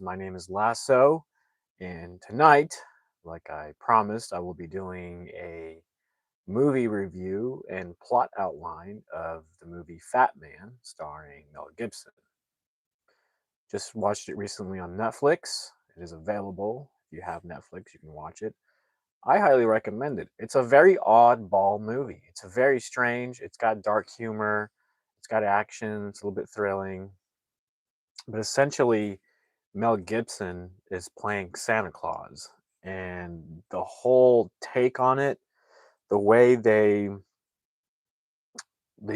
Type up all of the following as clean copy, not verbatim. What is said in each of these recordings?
My name is Lasso, and tonight, like I promised, I will be doing a movie review and plot outline of the movie Fat Man, starring Mel Gibson. Just watched it recently on Netflix. It is available. If you have Netflix, you can watch it. I highly recommend it. It's a very oddball movie. It's a very strange. It's got dark humor. It's got action. It's a little bit thrilling. But essentially, Mel Gibson is playing Santa Claus, and the whole take on it, the way they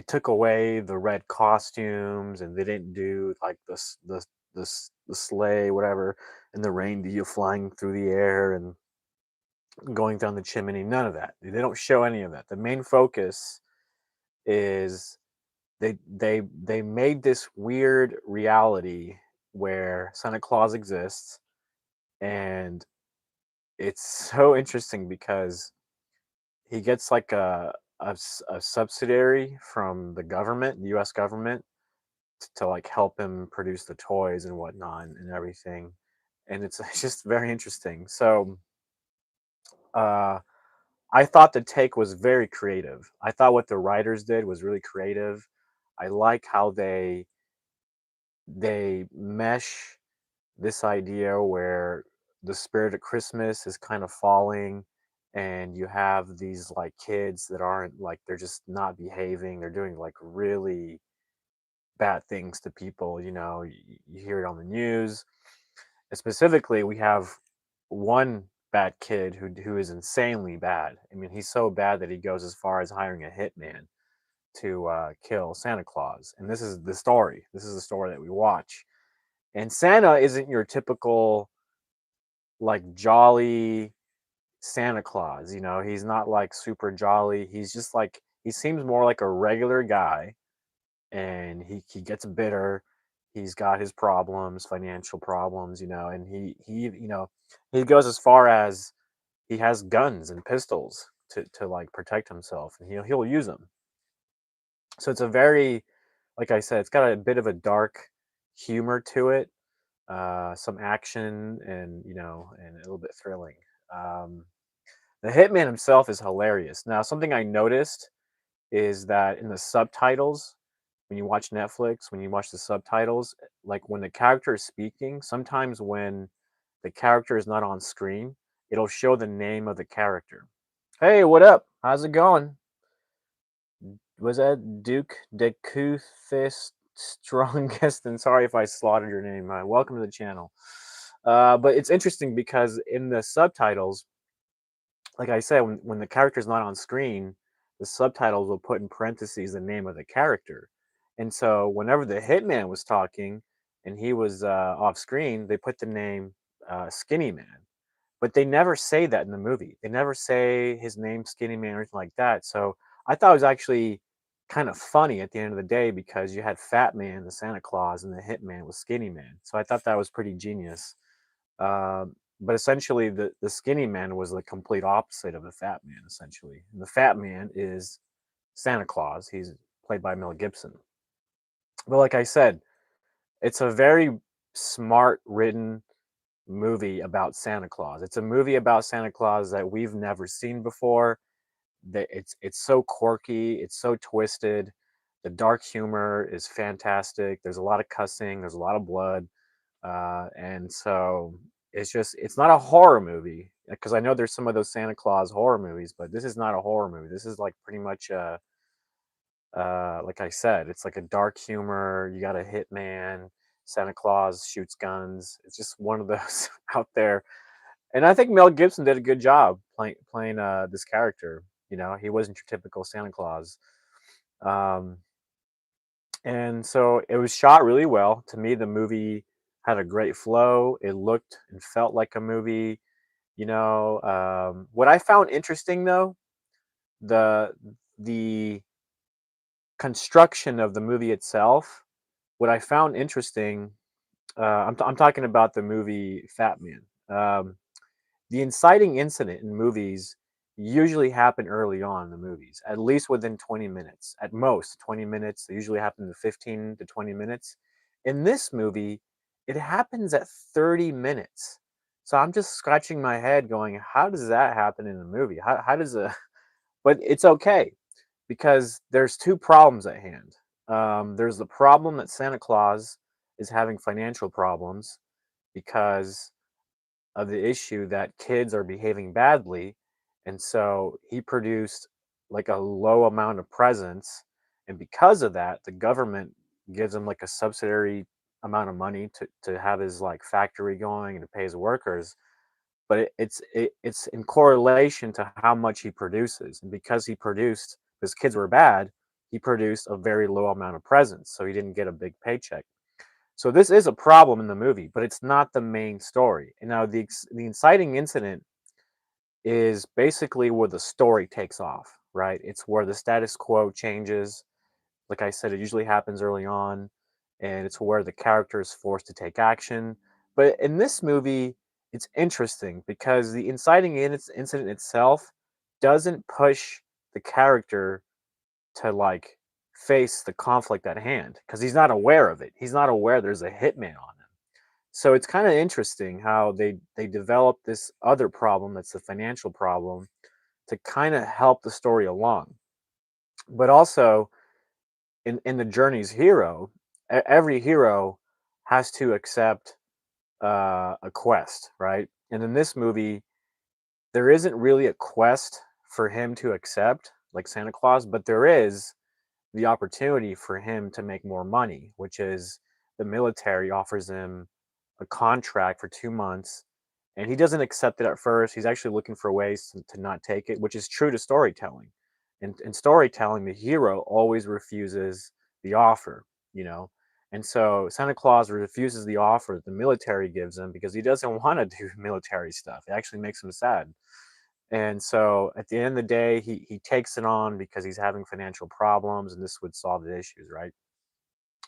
took away the red costumes, and they didn't do like the sleigh, whatever, and the reindeer flying through the air and going down the chimney. None of that. They don't show any of that. The main focus is they made this weird reality where Santa Claus exists, and it's so interesting because he gets like a subsidiary from the government, the U.S. government, to like help him produce the toys and whatnot and everything, and it's just very interesting. So uh, I thought the take was very creative. I thought what the writers did was really creative. I like how they mesh this idea where the spirit of Christmas is kind of falling, and you have these like kids that aren't like, they're just not behaving, they're doing like really bad things to people. You hear it on the news. And specifically, we have one bad kid who is insanely bad. I mean, he's so bad that he goes as far as hiring a hitman to kill Santa Claus. And this is the story. This is the story that we watch. And Santa isn't your typical like jolly Santa Claus. He's not like super jolly. He's just like, he seems more like a regular guy, and he gets bitter. He's got his problems, financial problems, and he goes as far as he has guns and pistols to like protect himself, and he'll use them. So it's a very, like I said, it's got a bit of a dark humor to it, some action, and a little bit thrilling. Um, the hitman himself is hilarious. Now, something I noticed is that in the subtitles, when you watch Netflix, when you watch the subtitles, like when the character is speaking, sometimes when the character is not on screen, it'll show the name of the character. Hey, what up? How's it going? Was that Duke Decuthis Strongest? And sorry if I slaughtered your name. Welcome to the channel. But it's interesting because in the subtitles, like I said, when the character's not on screen, the subtitles will put in parentheses the name of the character. And so whenever the hitman was talking and he was off screen, they put the name Skinny Man. But they never say that in the movie. They never say his name, Skinny Man, or anything like that. So I thought it was actually kind of funny at the end of the day, because you had Fat Man, the Santa Claus, and the Hitman was Skinny Man. So I thought that was pretty genius. But essentially, the Skinny Man was the complete opposite of the Fat Man. Essentially, and the Fat Man is Santa Claus. He's played by Mel Gibson. But like I said, it's a very smart written movie about Santa Claus. It's a movie about Santa Claus that we've never seen before. That it's so quirky, it's so twisted. The dark humor is fantastic. There's a lot of cussing, there's a lot of blood, and so it's not a horror movie, because I know there's some of those Santa Claus horror movies, but this is not a horror movie. This is like pretty much like I said, it's like a dark humor. You got a hitman. Santa Claus shoots guns. It's just one of those out there, and I think Mel Gibson did a good job playing this character. He wasn't your typical Santa Claus, um, and so it was shot really well. To me, the movie had a great flow. It looked and felt like a movie. What I found interesting though, the the construction of the movie itself. What I found interesting, I'm talking about the movie Fat Man. The inciting incident in movies usually happen early on in the movies, at least within 20 minutes, at most 20 minutes. They usually happen in 15 to 20 minutes. In this movie, it happens at 30 minutes. So I'm just scratching my head going, how does that happen in a movie? How does a but it's okay because there's two problems at hand. There's the problem that Santa Claus is having financial problems because of the issue that kids are behaving badly, and so he produced like a low amount of presents, and because of that, the government gives him like a subsidiary amount of money to have his like factory going and to pay his workers, but it's in correlation to how much he produces, and because he produced his kids were bad, he produced a very low amount of presents, so he didn't get a big paycheck. So this is a problem in the movie, but it's not the main story. And now the inciting incident is basically where the story takes off, right? It's where the status quo changes. Like I said, it usually happens early on, and it's where the character is forced to take action. But in this movie, it's interesting because the incident itself doesn't push the character to like face the conflict at hand because he's not aware of it. He's not aware there's a hitman on him. So it's kind of interesting how they develop this other problem that's the financial problem to kind of help the story along. But also in the journey's hero, every hero has to accept a quest, right? And in this movie, there isn't really a quest for him to accept, like Santa Claus, but there is the opportunity for him to make more money, which is the military offers him a contract for 2 months, and he doesn't accept it at first. He's actually looking for ways to not take it, which is true to storytelling. In storytelling, the hero always refuses the offer, you know. And so Santa Claus refuses the offer that the military gives him because he doesn't want to do military stuff. It actually makes him sad. And so at the end of the day, he takes it on because he's having financial problems and this would solve the issues, right?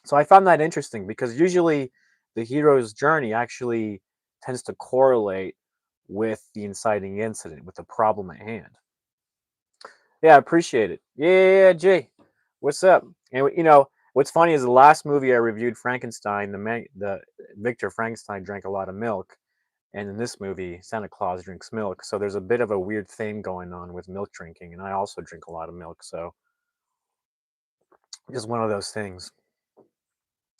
So I found that interesting because usually the hero's journey actually tends to correlate with the inciting incident, with the problem at hand. Yeah, I appreciate it. Yeah, Jay, what's up? And what's funny is the last movie I reviewed, Frankenstein, the Victor Frankenstein drank a lot of milk, and in this movie, Santa Claus drinks milk. So there's a bit of a weird thing going on with milk drinking, and I also drink a lot of milk, so just one of those things.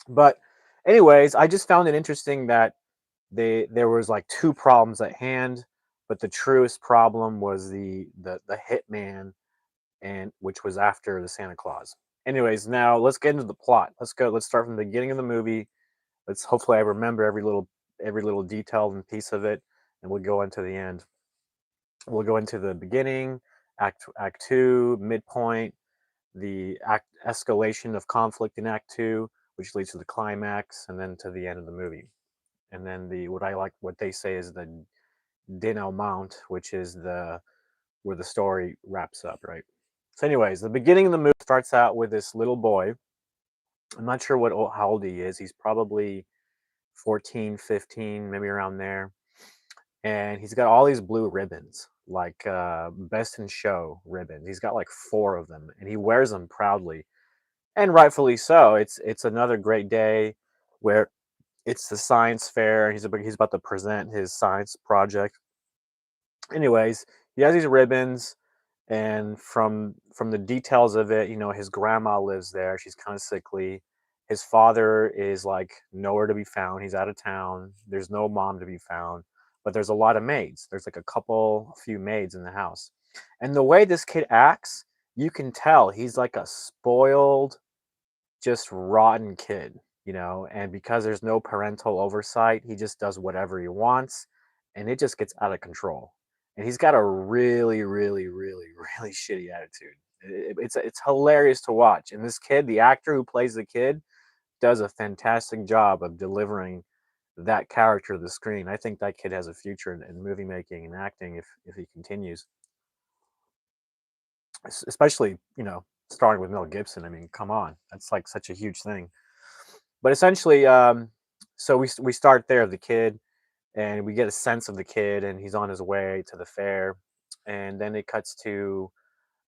But anyways, I just found it interesting that there was like two problems at hand, but the truest problem was the hitman, and which was after the Santa Claus. Anyways, now let's get into the plot. Let's go. Let's start from the beginning of the movie. Let's hopefully I remember every little detail and piece of it, and we'll go into the end. We'll go into the beginning, Act Two, midpoint, the act escalation of conflict in Act Two, which leads to the climax, and then to the end of the movie. And then what they say is the denouement, which is the where the story wraps up, right? So, anyways, the beginning of the movie starts out with this little boy. I'm not sure how old he is. He's probably 14, 15, maybe around there. And he's got all these blue ribbons, like best in show ribbons. He's got like four of them, and he wears them proudly, and rightfully so. It's another great day where it's the science fair, and he's about to present his science project. Anyways, he has these ribbons, and from the details of it, his grandma lives there. She's kind of sickly. His father is like nowhere to be found. He's out of town. There's no mom to be found, but there's a lot of maids. There's like a few maids in the house. And the way this kid acts, you can tell he's like a spoiled, just rotten kid, and because there's no parental oversight, he just does whatever he wants, and it just gets out of control. And he's got a really, really, really, really shitty attitude. It's hilarious to watch. And this kid, the actor who plays the kid, does a fantastic job of delivering that character to the screen. I think that kid has a future in movie making and acting if he continues, especially starting with Mel Gibson. I mean, come on, that's like such a huge thing. But essentially, so we start there, the kid, and we get a sense of the kid, and he's on his way to the fair, and then it cuts to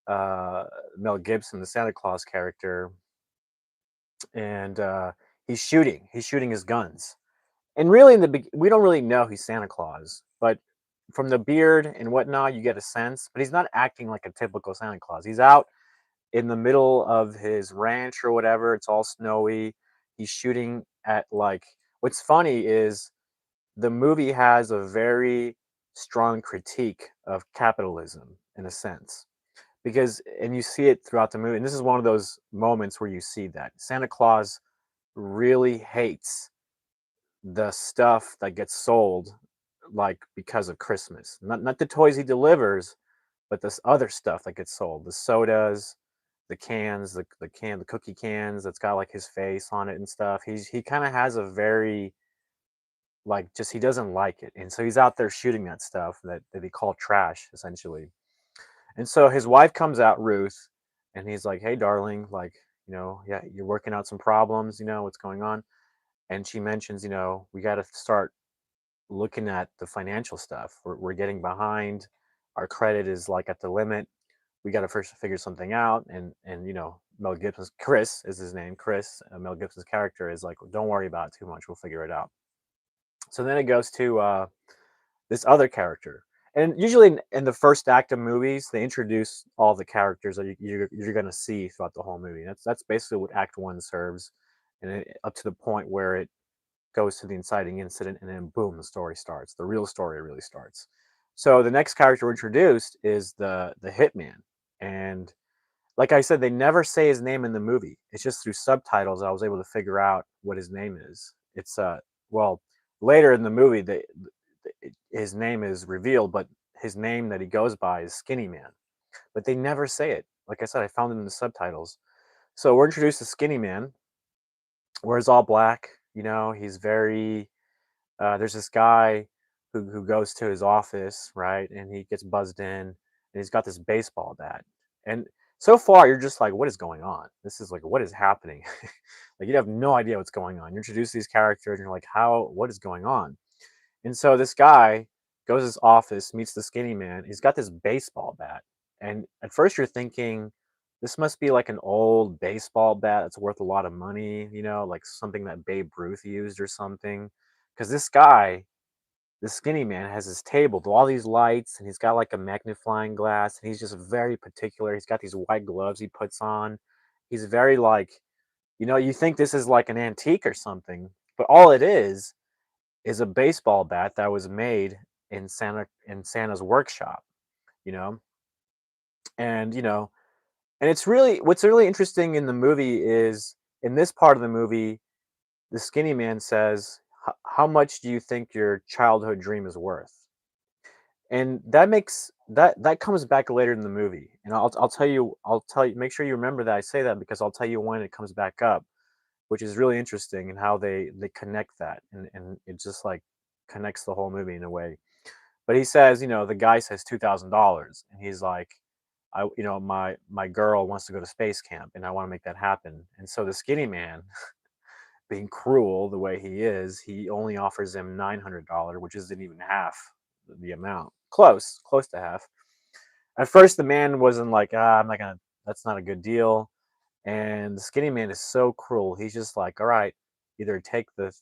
uh, Mel Gibson, the Santa Claus character, and he's shooting his guns, And really, we don't really know he's Santa Claus, but from the beard and whatnot, you get a sense. But he's not acting like a typical Santa Claus. He's out in the middle of his ranch or whatever. It's all snowy. He's shooting at like. What's funny is the movie has a very strong critique of capitalism in a sense because and you see it throughout the movie, and this is one of those moments where you see that Santa Claus really hates the stuff that gets sold, like, because of Christmas. Not the toys he delivers, but this other stuff that gets sold, the sodas, the cans, the cookie cans that's got, like, his face on it and stuff. He kinda has a very, like, just he doesn't like it, and so he's out there shooting that stuff that he called trash, essentially. And so his wife comes out, Ruth, and he's like, "Hey, darling, like, yeah, you're working out some problems, what's going on?" And she mentions, "We gotta start looking at the financial stuff. We're getting behind. Our credit is like at the limit. We got to first figure something out." And Mel Gibson's Chris is his name. Chris, Mel Gibson's character is like, "Don't worry about it too much. We'll figure it out." So then it goes to this other character. And usually in the first act of movies, they introduce all the characters that you're going to see throughout the whole movie. That's basically what Act One serves, and up to the point where it goes to the inciting incident, and then boom, the story starts. The real story really starts. So the next character introduced is the hitman, and like I said, they never say his name in the movie. It's just through subtitles I was able to figure out what his name is. It's well, later in the movie, his name is revealed, but his name that he goes by is Skinny Man. But they never say it. Like I said, I found it in the subtitles. So we're introduced to Skinny Man, wears all black. He's very there's this guy who goes to his office, right? And he gets buzzed in, and he's got this baseball bat. And so far, you're just like, what is going on? This is like, what is happening? Like, you have no idea what's going on. You introduce these characters, and you're like, what is going on? And so this guy goes to his office, meets the skinny man. He's got this baseball bat. And at first, you're thinking, this must be like an old baseball bat that's worth a lot of money, like something that Babe Ruth used or something. Because this guy, the skinny man, has his table with all these lights, and he's got like a magnifying glass, and he's just very particular. He's got these white gloves he puts on. He's very like, you think this is like an antique or something, but all it is a baseball bat that was made in Santa's workshop, you know? And and it's really what's really interesting in the movie is in this part of the movie, the skinny man says, How much do you think your childhood dream is worth?" And that comes back later in the movie. And I'll tell you, make sure you remember that I say that because I'll tell you when it comes back up, which is really interesting and how they connect that, and it just like connects the whole movie in a way. But he says, the guy says $2,000, and he's like, my girl wants to go to space camp, and I want to make that happen. And so the skinny man, being cruel the way he is, he only offers him $900, which isn't even half the amount. Close to half. At first, the man wasn't like, I'm not gonna. That's not a good deal. And the skinny man is so cruel. He's just like, all right, either take the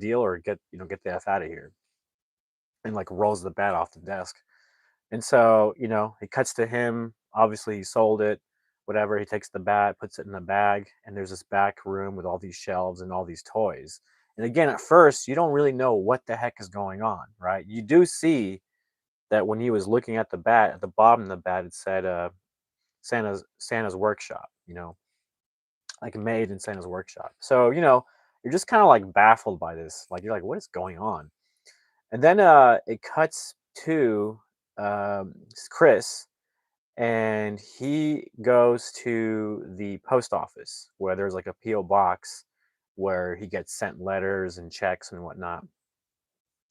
deal or get the f out of here, and like rolls the bat off the desk. And so, it cuts to him. Obviously, he sold it, whatever. He takes the bat, puts it in the bag, and there's this back room with all these shelves and all these toys. And again, at first, you don't really know what the heck is going on, right? You do see that when he was looking at the bat, at the bottom of the bat, it said Santa's workshop, like made in Santa's workshop. So, you're just kind of like baffled by this. Like, you're like, what is going on? And then it cuts to Chris, and he goes to the post office where there's like a PO box where he gets sent letters and checks and whatnot.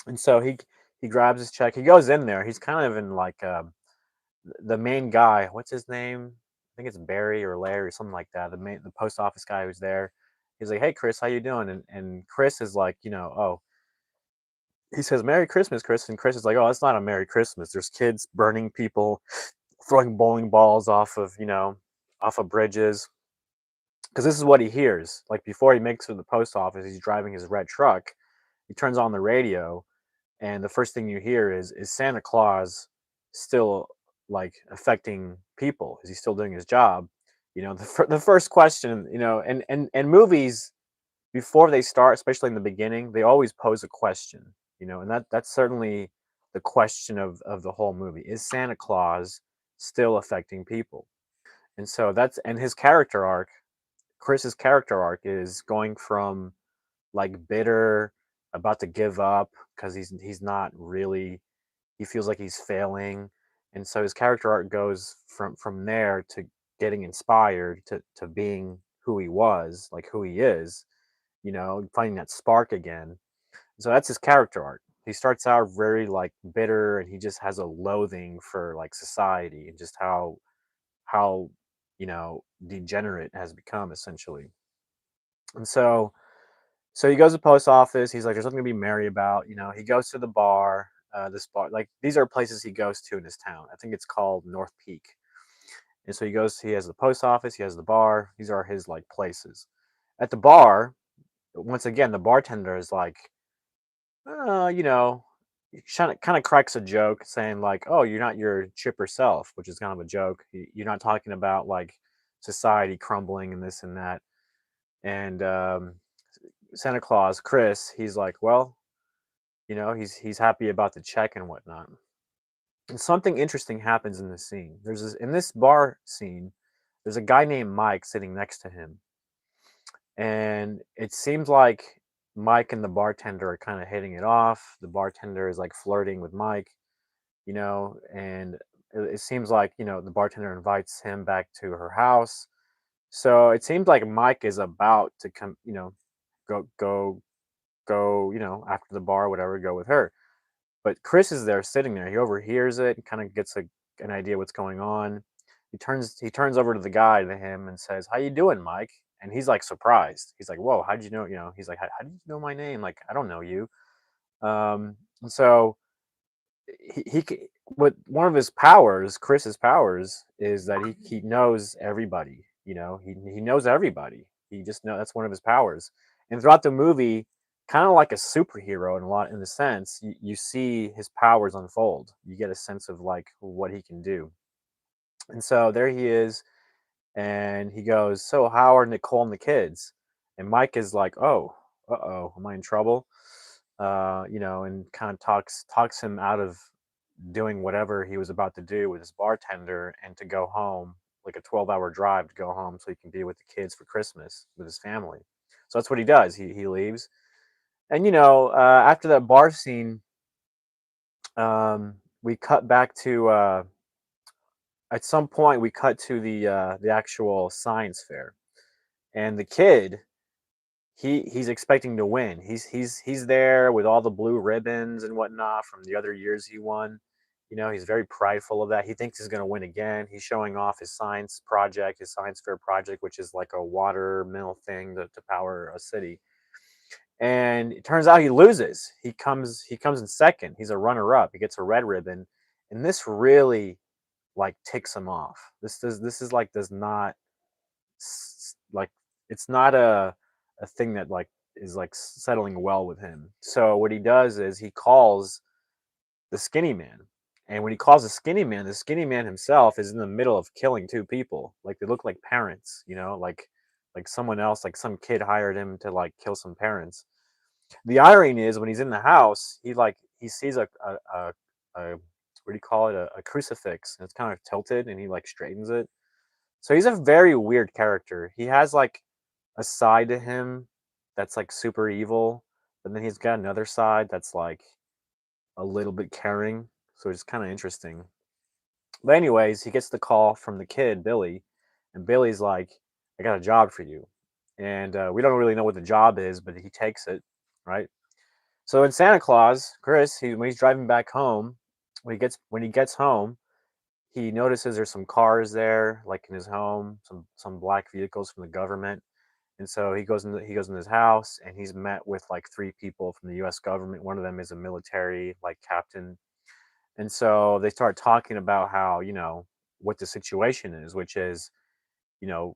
And so he grabs his check. He goes in there. He's kind of in like the main guy. What's his name? I think it's Barry or Larry or something like that. The post office guy who's there. He's like, "Hey, Chris, how you doing?" And Chris is like, "Oh," he says, "Merry Christmas, Chris." And Chris is like, "Oh, it's not a Merry Christmas. There's kids burning people, throwing bowling balls off of bridges." Because this is what he hears. Like before he makes it to the post office, he's driving his red truck, he turns on the radio, and the first thing you hear is Santa Claus still like affecting people? Is he still doing his job? The first question, and movies before they start, especially in the beginning, they always pose a question, and that's certainly the question of the whole movie. Is Santa Claus still affecting people? And his character arc, Chris's character arc is going from like bitter, about to give up because he's not really, he feels like he's failing. And so his character arc goes from there to getting inspired to being who he was, like who he is, finding that spark again. So that's his character arc. He starts out very like bitter, and he just has a loathing for like society and just how degenerate it has become essentially. And so he goes to the post office. He's like, "There's nothing to be merry about." He goes to the bar. This bar, like these are places he goes to in his town. I think it's called North Peak. And so he goes. He has the post office. He has the bar. These are his like places. At the bar, once again, the bartender is like, uh, you know, he kind of cracks a joke, saying like, "Oh, you're not your chipper self," which is kind of a joke. You're not talking about like society crumbling and this and that. And Santa Claus, Chris, he's like, well, he's happy about the check and whatnot. And something interesting happens in this scene. In this bar scene, there's a guy named Mike sitting next to him, and it seems like Mike and the bartender are kind of hitting it off. The bartender is like flirting with Mike, and it seems like the bartender invites him back to her house. So it seems like Mike is about to come, go, after the bar, whatever, go with her. But Chris is there sitting there. He overhears it and kind of gets an idea what's going on. He turns over to the guy, to him, and says, "How you doing, Mike?" And he's like surprised. He's like, "Whoa, how'd you know?" He's like, "How did you know my name? Like, I don't know you." And so what one of his powers, Chris's powers, is that he knows everybody. He knows everybody. He just know that's one of his powers. And throughout the movie, kind of like a superhero in the sense, you see his powers unfold. You get a sense of like what he can do. And so there he is, and he goes, "So how are Nicole and the kids?" And Mike is like, "Oh, am I in trouble?" And kind of talks him out of doing whatever he was about to do with his bartender, and to go home, like a 12-hour drive to go home so he can be with the kids for Christmas with his family. So that's what he does. He leaves. And after that bar scene, we cut back to at some point we cut to the actual science fair, and the kid, he's expecting to win. He's there with all the blue ribbons and whatnot from the other years he won. He's very prideful of that. He thinks he's going to win again. He's showing off his science project, his science fair project, which is like a water mill thing to power a city. And it turns out he loses. He comes in second. He's a runner up. He gets a red ribbon, and this really like ticks him off. This is like does not like, it's not a thing that like is like settling well with him. So what he does is he calls the skinny man. And when he calls the skinny man himself is in the middle of killing two people. Like they look like parents, like someone else, like some kid hired him to like kill some parents. The irony is when he's in the house, he sees a what do you call it? A crucifix, and it's kind of tilted, and he like straightens it. So he's a very weird character. He has like a side to him that's like super evil, but then he's got another side that's like a little bit caring. So it's kind of interesting. But anyways, he gets the call from the kid Billy, and Billy's like, "I got a job for you," and we don't really know what the job is, but he takes it, right? So in Santa Claus, Chris, when he's driving back home, when he gets home, he notices there's some cars there, like in his home, some black vehicles from the government. And so he goes in his house, and he's met with like three people from the U.S. government. One of them is a military like captain, and so they start talking about how what the situation is, which is you know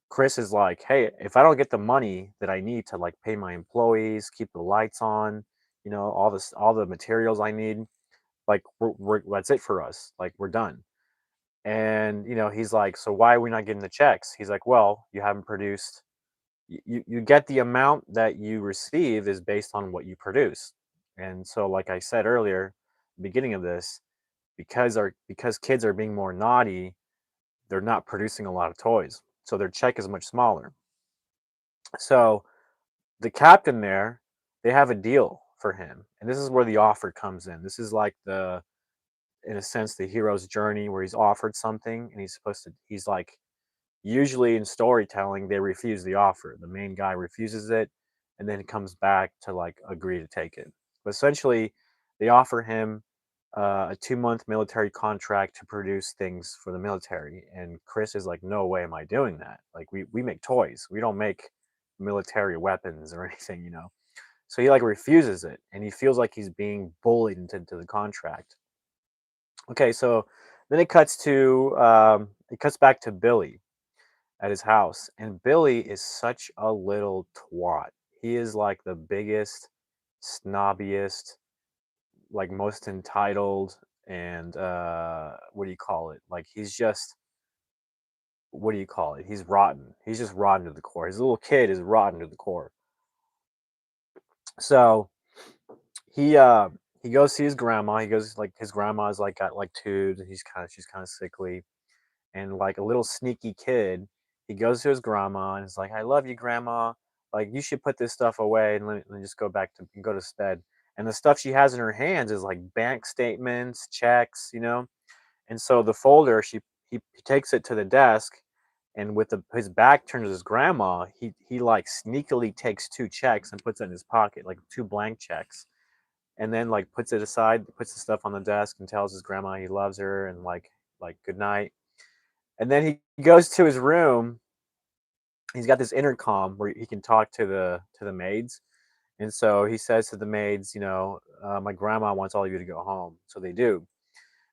Chris is like, "Hey, if I don't get the money that I need to like pay my employees, keep the lights on, all the materials I need, like that's it for us. Like we're done." And he's like, "So why are we not getting the checks?" He's like, "Well, you haven't produced. You get the amount that you receive is based on what you produce." And so, like I said earlier, beginning of this, because kids are being more naughty, they're not producing a lot of toys, so their check is much smaller. So the captain there, they have a deal for him, and this is where the offer comes in. This is like in a sense, the hero's journey where he's offered something and he's like, usually in storytelling, they refuse the offer. The main guy refuses it and then comes back to like agree to take it. But essentially, they offer him a 2-month military contract to produce things for the military. And Chris is like, no way am I doing that. Like, we make toys, we don't make military weapons or anything. So he like refuses it and he feels like he's being bullied into the contract. Okay, so then it cuts back to Billy at his house, and Billy is such a little twat. He is like the biggest, snobbiest, like most entitled, and what do you call it? Like he's just what do you call it? He's rotten. He's just rotten to the core. His little kid is rotten to the core. So he uh he goes see his grandma. He goes like his grandma's like got like tubes, and she's kind of sickly, and like a little sneaky kid, he goes to his grandma and is like, "I love you, grandma. Like you should put this stuff away and let me just go to bed." And the stuff she has in her hands is like bank statements, checks. And so the folder, he takes it to the desk, and with his back turned to his grandma, he like sneakily takes two checks and puts it in his pocket, like two blank checks, and then like puts it aside, puts the stuff on the desk, and tells his grandma he loves her and like good night. And then he goes to his room. He's got this intercom where he can talk to the maids, and so he says to the maids, "My grandma wants all of you to go home." So they do.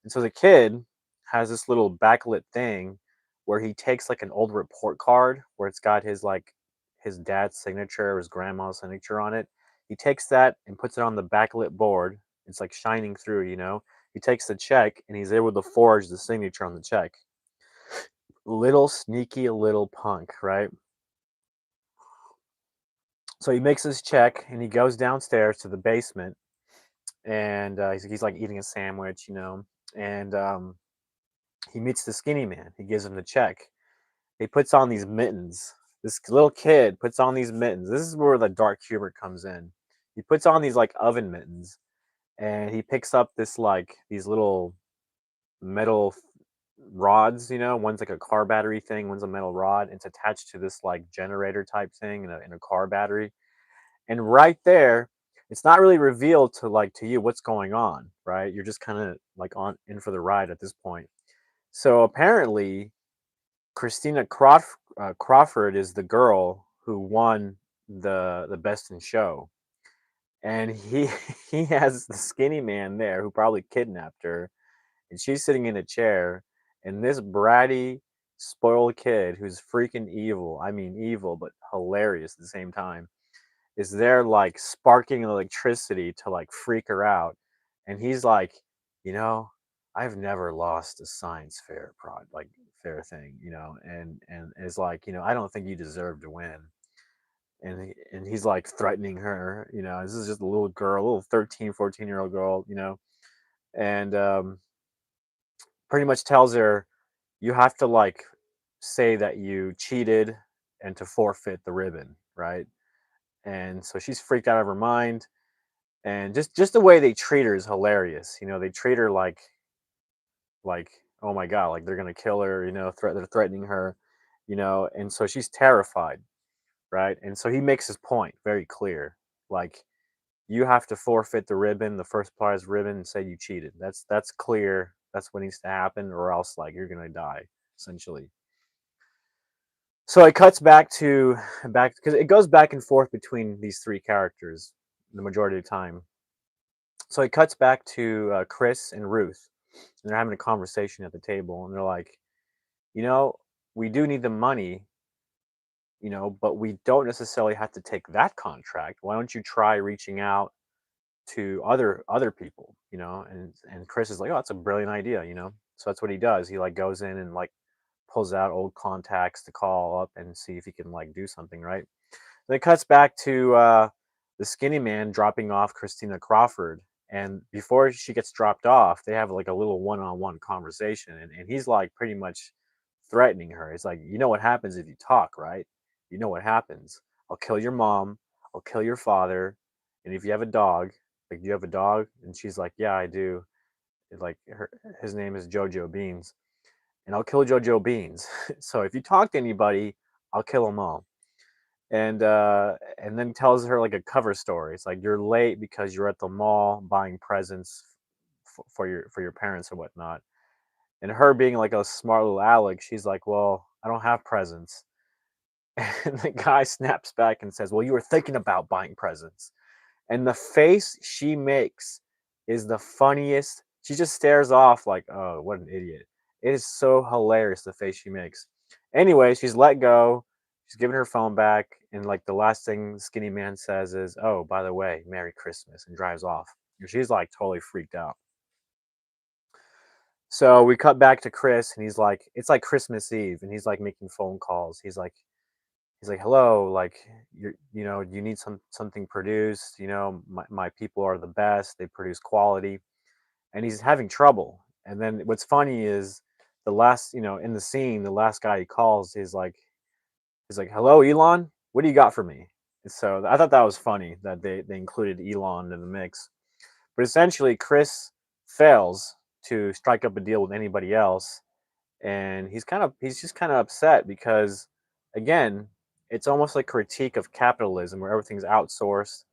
And so the kid has this little backlit thing where he takes like an old report card where it's got his dad's signature or his grandma's signature on it. He takes that and puts it on the backlit board. It's like shining through. He takes the check and he's able to forge the signature on the check. Little sneaky little punk, right? So he makes his check and he goes downstairs to the basement, and he's like eating a sandwich, and he meets the skinny man. He gives him the check. He puts on these mittens. This little kid puts on these mittens. This is where the dark humor comes in. He puts on these like oven mittens, and he picks up these little metal rods. One's like a car battery thing, one's a metal rod. It's attached to this like generator type thing in a car battery. And right there, it's not really revealed to you what's going on, right? You're just kind of like on in for the ride at this point. So apparently, Crawford is the girl who won the best in show, and he he has the skinny man there who probably kidnapped her, and she's sitting in a chair, and this bratty, spoiled kid who's freaking evil. I mean, evil but hilarious at the same time, is there like sparking electricity to like freak her out. And he's like, you know, I've never lost a science fair thing, and it's like, I don't think you deserve to win. And he's like threatening her. This is just a little girl, a little 13, 14-year-old girl. And pretty much tells her you have to like say that you cheated and to forfeit the ribbon, right? And so she's freaked out of her mind, and just the way they treat her is hilarious. They treat her like oh my god, like they're gonna kill her. They're threatening her. And so she's terrified, right? And so he makes his point very clear, like you have to forfeit the ribbon, the first prize ribbon, and say you cheated. That's clear. That's what needs to happen, or else like you're gonna die essentially. So it cuts back because it goes back and forth between these three characters the majority of the time. So it cuts back to Chris and Ruth, and they're having a conversation at the table, and they're like, you know, we do need the money, but we don't necessarily have to take that contract. Why don't you try reaching out to other people, and Chris is like, oh, that's a brilliant idea, so that's what he does. He like goes in and like pulls out old contacts to call up and see if he can like do something, right? Then it cuts back to the skinny man dropping off Christina Crawford. And before she gets dropped off, they have like a little one on one conversation. And he's like pretty much threatening her. It's like, you know what happens if you talk, right? You know what happens. I'll kill your mom. I'll kill your father. And if you have a dog, like, do you have a dog? And she's like, yeah, I do. Like, his name is Jojo Beans. And I'll kill Jojo Beans. So if you talk to anybody, I'll kill them all. And then tells her like a cover story. It's like, you're late because you're at the mall buying presents for your parents or whatnot. And her being like a smart little Alex, she's like, well, I don't have presents. And the guy snaps back and says, well, you were thinking about buying presents. And the face she makes is the funniest. She just stares off like, oh, what an idiot. It is so hilarious, the face she makes. Anyway, she's let go. She's giving her phone back. And like the last thing Skinny Man says is, oh, by the way, Merry Christmas, and drives off. And she's like totally freaked out. So we cut back to Chris, and he's like, it's like Christmas Eve, and he's like making phone calls. He's like, hello, like, you need something produced. My people are the best. They produce quality. And he's having trouble. And then what's funny is in the scene, the last guy he calls, he's like, hello, Elon, what do you got for me? And so I thought that was funny that they included Elon in the mix. But essentially, Chris fails to strike up a deal with anybody else, and he's just kind of upset because, again, it's almost like critique of capitalism where everything's outsourced,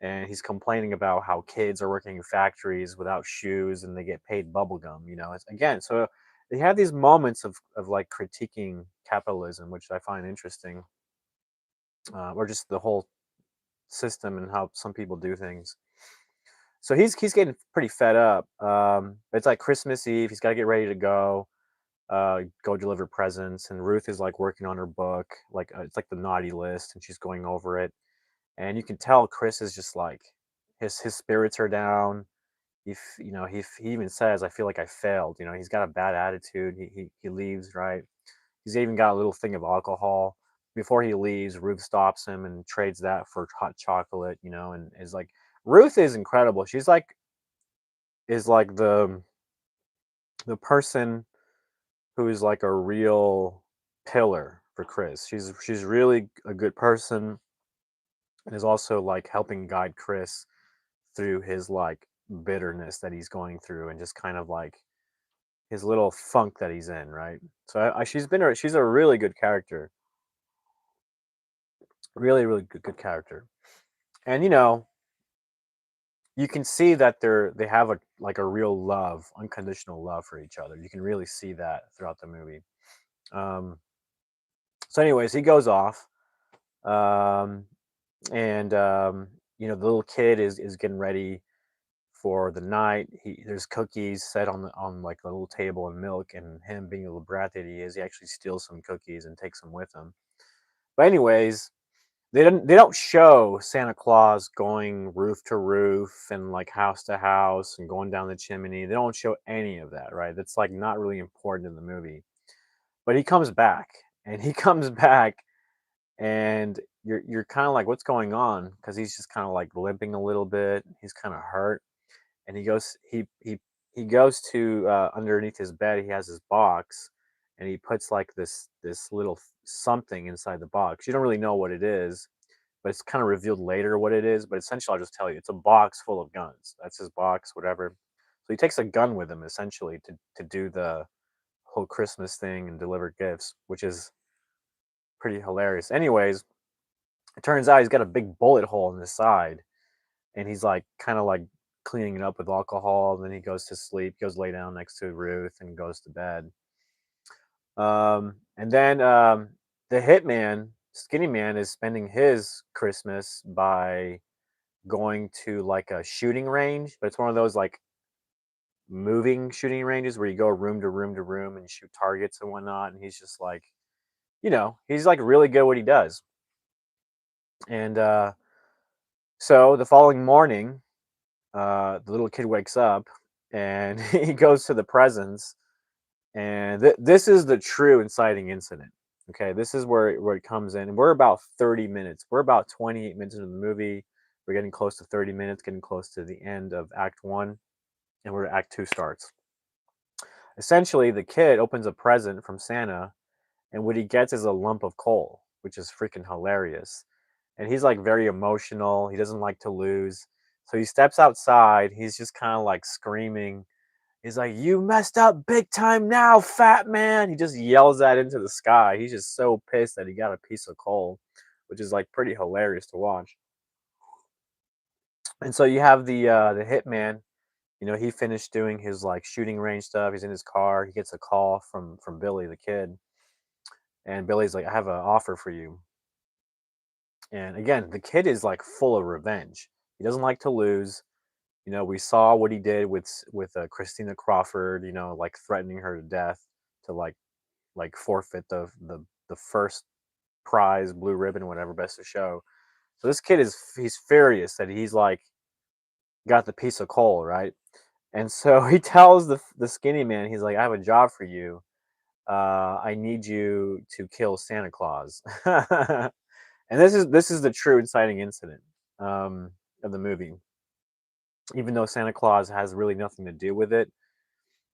and he's complaining about how kids are working in factories without shoes and they get paid bubblegum. It's, again, so they have these moments of like critiquing capitalism, which I find interesting, or just the whole system and how some people do things. So he's getting pretty fed up. It's like Christmas Eve. He's got to get ready to go deliver presents, and Ruth is like working on her book, like, it's like the naughty list, and she's going over it. And you can tell Chris is just like, his spirits are down. He even says, I feel like I failed. He's got a bad attitude. He leaves, right? He's even got a little thing of alcohol. Before he leaves, Ruth stops him and trades that for hot chocolate, and is like, Ruth is incredible. She's like, is like the person who is like a real pillar for Chris. She's really a good person, and is also like helping guide Chris through his like bitterness that he's going through, and just kind of like his little funk that he's in, right? So she's a really good character, really really good character, and you can see that they have a like a real love, unconditional love for each other. You can really see that throughout the movie. Um, so, anyways, he goes off, um, and the little kid is getting ready for the night. There's cookies set on like a little table and milk, and him being the little brat that he is, he actually steals some cookies and takes them with him. But anyways, they don't show Santa Claus going roof to roof and like house to house and going down the chimney. They don't show any of that, right? That's like not really important in the movie. But he comes back, and he comes back, and you're kind of like, what's going on? Because he's just kind of like limping a little bit. He's kind of hurt, and he goes to underneath his bed. He has his box, and he puts like this little something inside the box. You don't really know what it is, but it's kind of revealed later what it is. But essentially, I'll just tell you, it's a box full of guns. That's his box, whatever. So he takes a gun with him essentially to do the whole Christmas thing and deliver gifts, which is pretty hilarious. Anyways, it turns out he's got a big bullet hole in his side, and he's like kind of like cleaning it up with alcohol. And then he goes to sleep, goes lay down next to Ruth, and goes to bed. And then the hitman, Skinny Man, is spending his Christmas by going to like a shooting range, but it's one of those like moving shooting ranges where you go room to room to room and shoot targets and whatnot. And he's just like he's like really good at what he does. And so the following morning, the little kid wakes up and he goes to the presents. And this is the true inciting incident. Okay, this is where it comes in. And we're about 30 minutes. We're about 28 minutes into the movie. We're getting close to 30 minutes, getting close to the end of Act One, and where Act Two starts. Essentially, the kid opens a present from Santa, and what he gets is a lump of coal, which is freaking hilarious. And he's like very emotional. He doesn't like to lose. So he steps outside. He's just kind of like screaming. He's like, "You messed up big time now, fat man." He just yells that into the sky. He's just so pissed that he got a piece of coal, which is like pretty hilarious to watch. And so you have the hitman. He finished doing his like shooting range stuff. He's in his car. He gets a call from Billy, the kid, and Billy's like, "I have an offer for you." And again, the kid is like full of revenge. He doesn't like to lose. We saw what he did with Christina Crawford. Like threatening her to death to like forfeit the first prize, blue ribbon, whatever, best of show. So this kid he's furious that he's like got the piece of coal, right? And so he tells the skinny man, he's like, "I have a job for you. I need you to kill Santa Claus." And this is the true inciting incident of the movie. Even though Santa Claus has really nothing to do with it.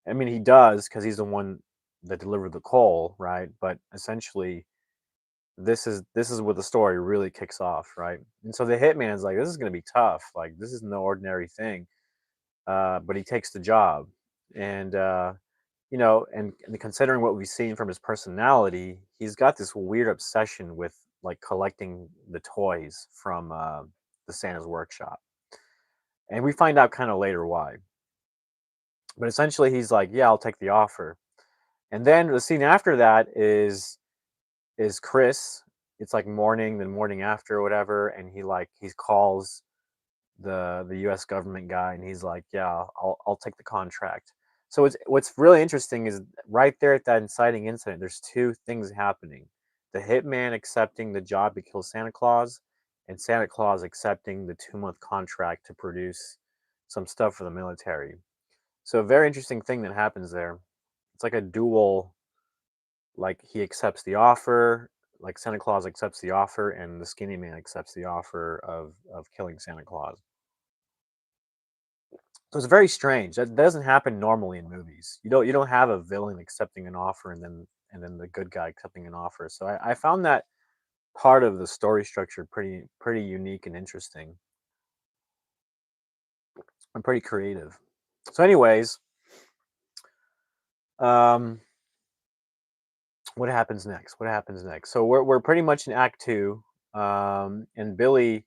I mean, he does because he's the one that delivered the coal, right? But essentially, this is where the story really kicks off, right? And so the hitman's like, "This is gonna be tough. Like, this is no ordinary thing." But he takes the job, and and considering what we've seen from his personality, he's got this weird obsession with like collecting the toys from the Santa's workshop, and we find out kind of later why. But essentially, he's like, "Yeah, I'll take the offer." And then the scene after that is Chris. It's like morning, then morning after, or whatever, and he calls the U.S. government guy, and he's like, "Yeah, I'll take the contract." So what's really interesting is right there at that inciting incident. There's two things happening: the hitman accepting the job to kill Santa Claus, and Santa Claus accepting the 2-month contract to produce some stuff for the military. So a very interesting thing that happens there. It's like a dual, like he accepts the offer, like Santa Claus accepts the offer, and the skinny man accepts the offer of killing Santa Claus. So it's very strange. That doesn't happen normally in movies. You don't have a villain accepting an offer and then the good guy accepting an offer. So I found that part of the story structure pretty unique and interesting and pretty creative. So anyways, um what happens next? What happens next? So we're pretty much in act 2, and Billy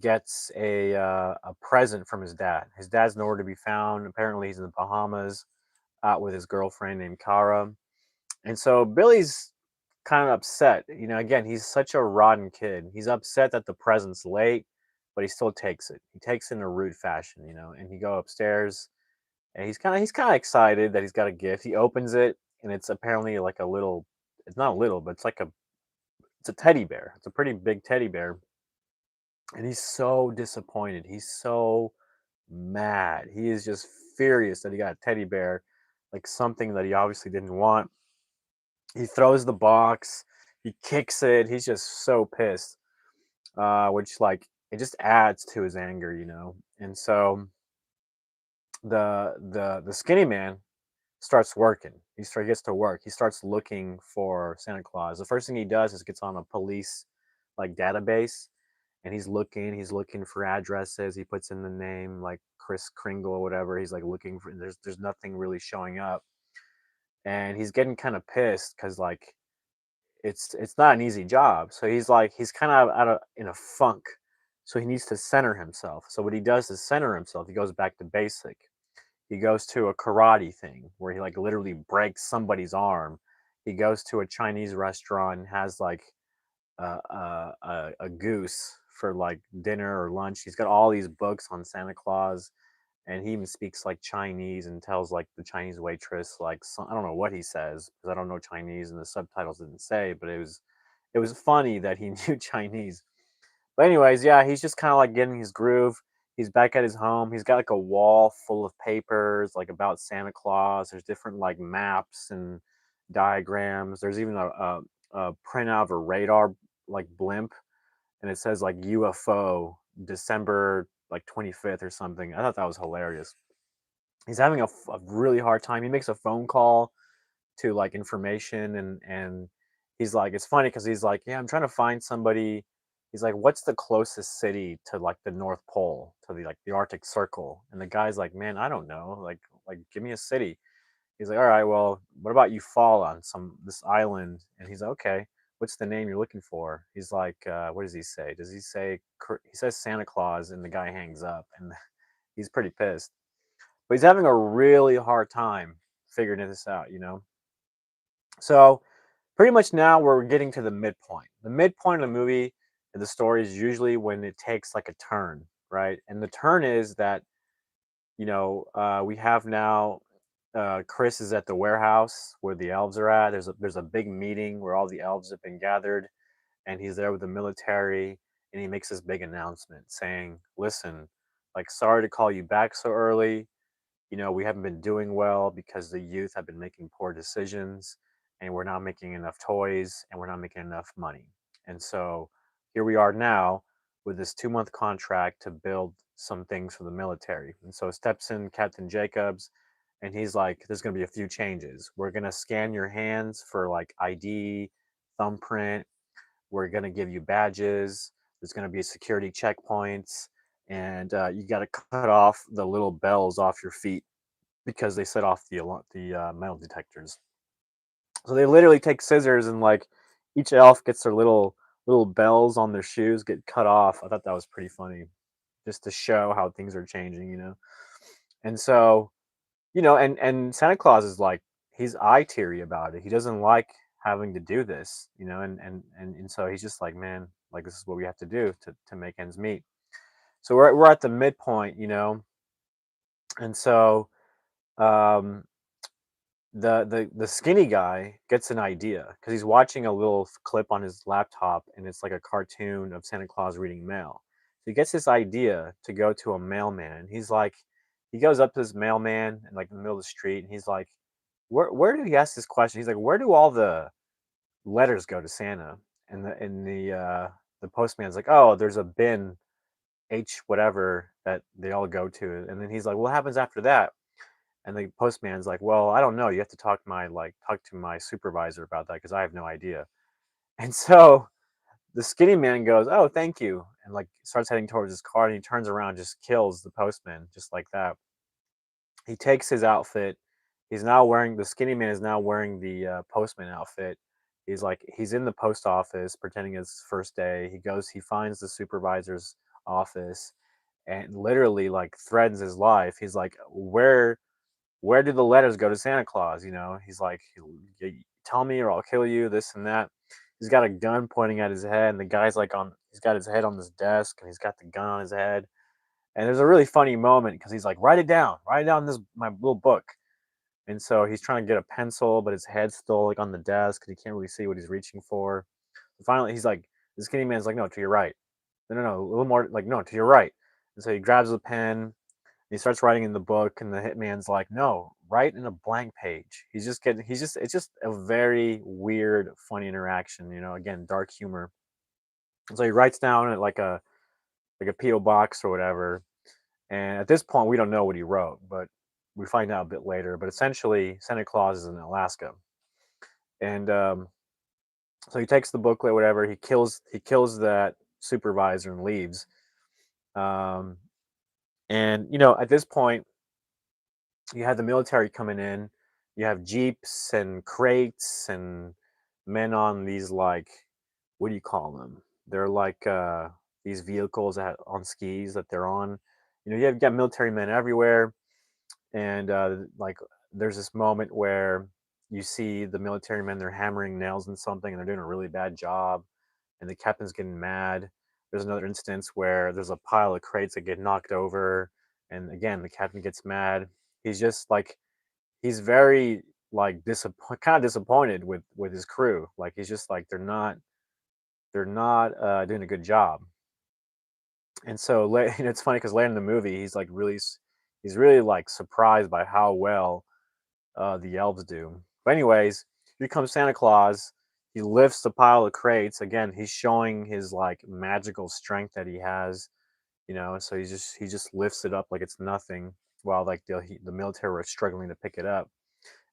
gets a present from his dad. His dad's nowhere to be found. Apparently, he's in the Bahamas out with his girlfriend named Kara. And so Billy's kind of upset. Again, he's such a rotten kid. He's upset that the present's late, but he still takes it. He takes it in a rude fashion, and he go upstairs and he's kind of excited that he's got a gift. He opens it and it's apparently like a little, it's not little, but it's a teddy bear. It's a pretty big teddy bear. And he's so disappointed. He's so mad. He is just furious that he got a teddy bear, like something that he obviously didn't want. He throws the box, he kicks it. He's just so pissed, which like it just adds to his anger. And so the skinny man starts working. He gets to work. He starts looking for Santa Claus. The first thing he does is gets on a police like database, and he's looking for addresses. He puts in the name like Chris Kringle or whatever. He's like looking for. There's nothing really showing up, and he's getting kind of pissed because like it's not an easy job. So he's kind of out of in a funk. So he needs to center himself. So what he does is center himself. He goes back to basic. He goes to a karate thing where he like literally breaks somebody's arm. He goes to a Chinese restaurant and has like a goose for like dinner or lunch. He's got all these books on Santa Claus. and he even speaks like Chinese and tells like the Chinese waitress like I don't know what he says because I don't know Chinese and the subtitles didn't say, but it was funny that he knew Chinese. But anyways, yeah, he's just kind of like getting his groove. He's back at his home. He's got like a wall full of papers like about Santa Claus. There's different like maps and diagrams. There's even a printout of a radar like blimp, and it says like UFO December like 25th or something. I thought that was hilarious. He's having a really hard time. He makes a phone call to like information, and he's like, it's funny because he's like, yeah, I'm trying to find somebody. He's like, what's the closest city to like the North Pole, to the like the Arctic Circle? And the guy's like, man, I don't know. Like give me a city. He's like, all right, well, what about you fall on some this island? And he's like, okay, what's the name you're looking for? He's like, what does he say? Does he say he says Santa Claus, and the guy hangs up, and he's pretty pissed. But he's having a really hard time figuring this out. So pretty much now we're getting to the midpoint. The midpoint of the movie and the story is usually when it takes like a turn, right? And the turn is that we have now Chris is at the warehouse where the elves are at. There's a big meeting where all the elves have been gathered, and he's there with the military, and he makes this big announcement saying, "Listen, like sorry to call you back so early. We haven't been doing well because the youth have been making poor decisions, and we're not making enough toys, and we're not making enough money. And so here we are now with this 2-month contract to build some things for the military." And so steps in Captain Jacobs, and he's like, there's going to be a few changes. We're going to scan your hands for like ID, thumbprint. We're going to give you badges. There's going to be security checkpoints, and you got to cut off the little bells off your feet because they set off the metal detectors. So they literally take scissors, and like each elf gets their little bells on their shoes get cut off. I thought that was pretty funny, just to show how things are changing. And so and Santa Claus is like he's eye teary about it. He doesn't like having to do this, and so he's just like, man, like this is what we have to do to make ends meet. So we're at the midpoint, and so um the skinny guy gets an idea because he's watching a little clip on his laptop, and it's like a cartoon of Santa Claus reading mail. So he gets this idea to go to a mailman. He's like, he goes up to this mailman in like the middle of the street, and he's like, where do he ask this question? He's like, where do all the letters go to Santa? And the postman's like, oh, there's a bin H whatever that they all go to. And then he's like, what happens after that? And the postman's like, "Well, I don't know. You have to talk to my supervisor about that because I have no idea." And so the skinny man goes, "Oh, thank you," and like starts heading towards his car, and he turns around, and just kills the postman just like that. He takes his outfit. The skinny man is now wearing the postman outfit. He's in the post office pretending it's his first day. He finds the supervisor's office and literally like threatens his life. He's like, where do the letters go to Santa Claus? He's like, tell me or I'll kill you, this and that. He's got a gun pointing at his head, and the guy's like he's got his head on this desk, and he's got the gun on his head. And there's a really funny moment because he's like, write it down in this my little book. And so he's trying to get a pencil, but his head's still like on the desk, and he can't really see what he's reaching for. Finally, he's like, the skinny man's like, no, to your right. No, a little more, like, no, to your right. And so he grabs a pen, he starts writing in the book, and the hitman's like, "No, write in a blank page." It's just a very weird, funny interaction. Again, dark humor. And so he writes down at like a PO box or whatever. And at this point, we don't know what he wrote, but we find out a bit later. But essentially, Santa Claus is in Alaska, and so he takes the booklet, whatever. He kills that supervisor and leaves. Um, and at this point, you have the military coming in. You have jeeps and crates and men on these like, what do you call them? They're like these vehicles on skis that they're on. You've got military men everywhere, and like there's this moment where you see the military men, they're hammering nails in something, and they're doing a really bad job, and the captain's getting mad. There's another instance where there's a pile of crates that get knocked over, And again, the captain gets mad. He's just like he's very like kind of disappointed with his crew. Like he's just like they're not doing a good job. And so it's funny because later in the movie, he's really like surprised by how well the elves do. But anyways, here comes Santa Claus. He lifts the pile of crates again. He's showing his like magical strength that he has, So he just lifts it up like it's nothing, while like the military were struggling to pick it up.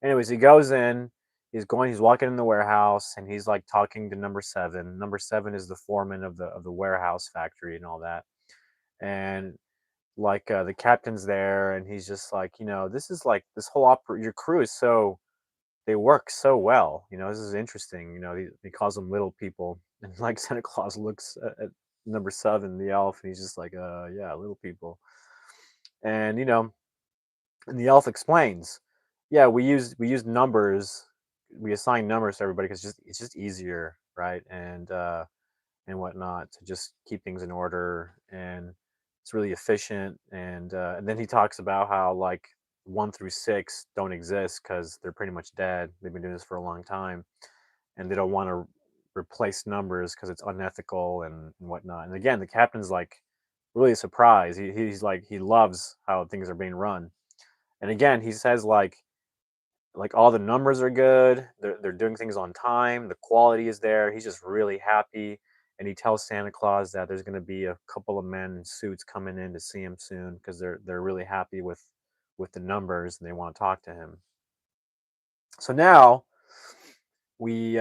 Anyways, he goes in. He's walking in the warehouse, and he's like talking to number seven. Number seven is the foreman of the warehouse factory and all that. And like the captain's there, and he's just like, this is like this whole your crew is so they work so well. This is interesting. He calls them little people, and like Santa Claus looks at number seven, the elf, and he's just like, yeah, little people. And and the elf explains, yeah, we use numbers, we assign numbers to everybody because it's just easier, right? And whatnot to just keep things in order, and it's really efficient. And then he talks about how like 1 through 6 don't exist because they're pretty much dead. They've been doing this for a long time, and they don't want to replace numbers because it's unethical and whatnot. And again, the captain's like really surprised. He's like he loves how things are being run. And again, he says like all the numbers are good. They're doing things on time. The quality is there. He's just really happy, and he tells Santa Claus that there's going to be a couple of men in suits coming in to see him soon because they're really happy with the numbers, and they want to talk to him. So now we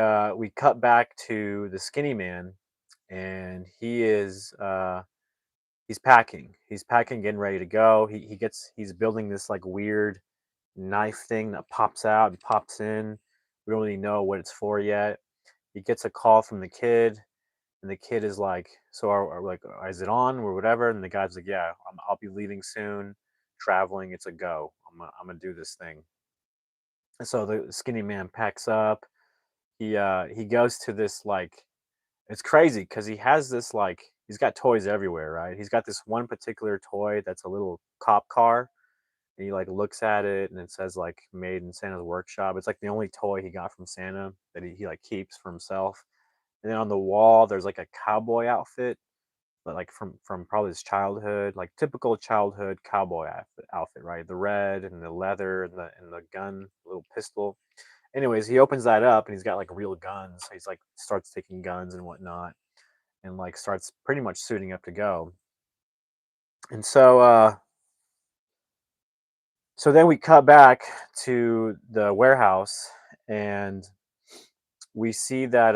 cut back to the skinny man, and he's packing. He's packing, getting ready to go. He's building this like weird knife thing that pops out and pops in. We don't really know what it's for yet. He gets a call from the kid, and the kid is like, "So like, is it on or whatever?" And the guy's like, "Yeah, I'll be leaving soon, traveling. It's a go. I'm gonna do this thing." And so the skinny man packs up. He goes to this like it's crazy because he has this like he's got toys everywhere, right? He's got this one particular toy that's a little cop car, and he like looks at it, and it says like made in Santa's workshop. It's like the only toy he got from Santa that he like keeps for himself. And then on the wall there's like a cowboy outfit, but like from probably his childhood, like typical childhood cowboy outfit, right? The red and the leather and the gun, little pistol. Anyways, he opens that up, and he's got like real guns. He's like starts taking guns and whatnot, and like starts pretty much suiting up to go. And so then we cut back to the warehouse, and we see that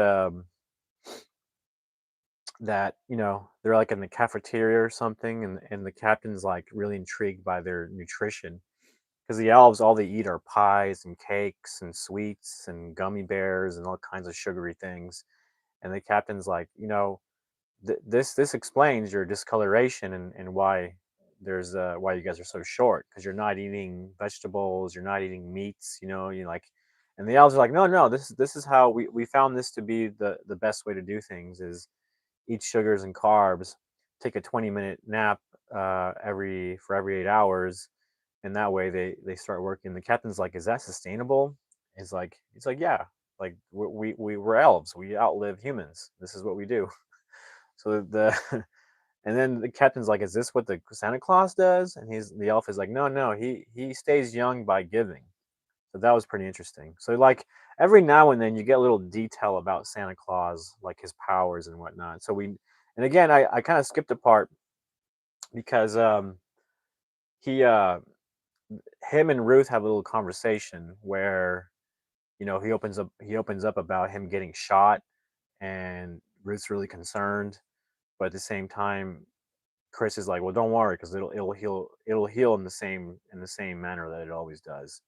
they're like in the cafeteria or something, and the captain's like really intrigued by their nutrition because the elves, all they eat are pies and cakes and sweets and gummy bears and all kinds of sugary things. And the captain's like, this explains your discoloration, and why you guys are so short, because you're not eating vegetables, you're not eating meats, you like. And the elves are like, no, no, this is how we found this to be the best way to do things is eat sugars and carbs, take a 20-minute nap every 8 hours, and that way they start working. The captain's like, is that sustainable? He's like, yeah, like we're elves, we outlive humans, this is what we do. So and then the captain's like, is this what the Santa Claus does? And the elf is like, no, no, he stays young by giving. So that was pretty interesting. So like every now and then you get a little detail about Santa Claus, like his powers and whatnot. And again, I kind of skipped a part because he him and Ruth have a little conversation where he opens up about him getting shot, and Ruth's really concerned, but at the same time Chris is like, well, don't worry, because it'll heal in the same manner that it always does.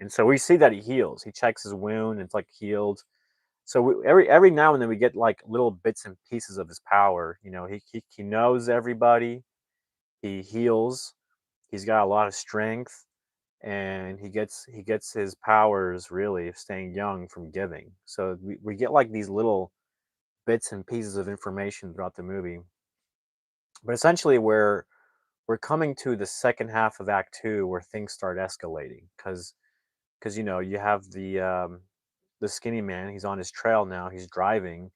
And so we see that he heals. He checks his wound, and it's like healed. So every now and then we get like little bits and pieces of his power. He knows everybody. He heals. He's got a lot of strength, and he gets his powers really of staying young from giving. So we get like these little bits and pieces of information throughout the movie. But essentially, we're coming to the second half of Act Two where things start escalating because you have the skinny man. He's on his trail now. He's driving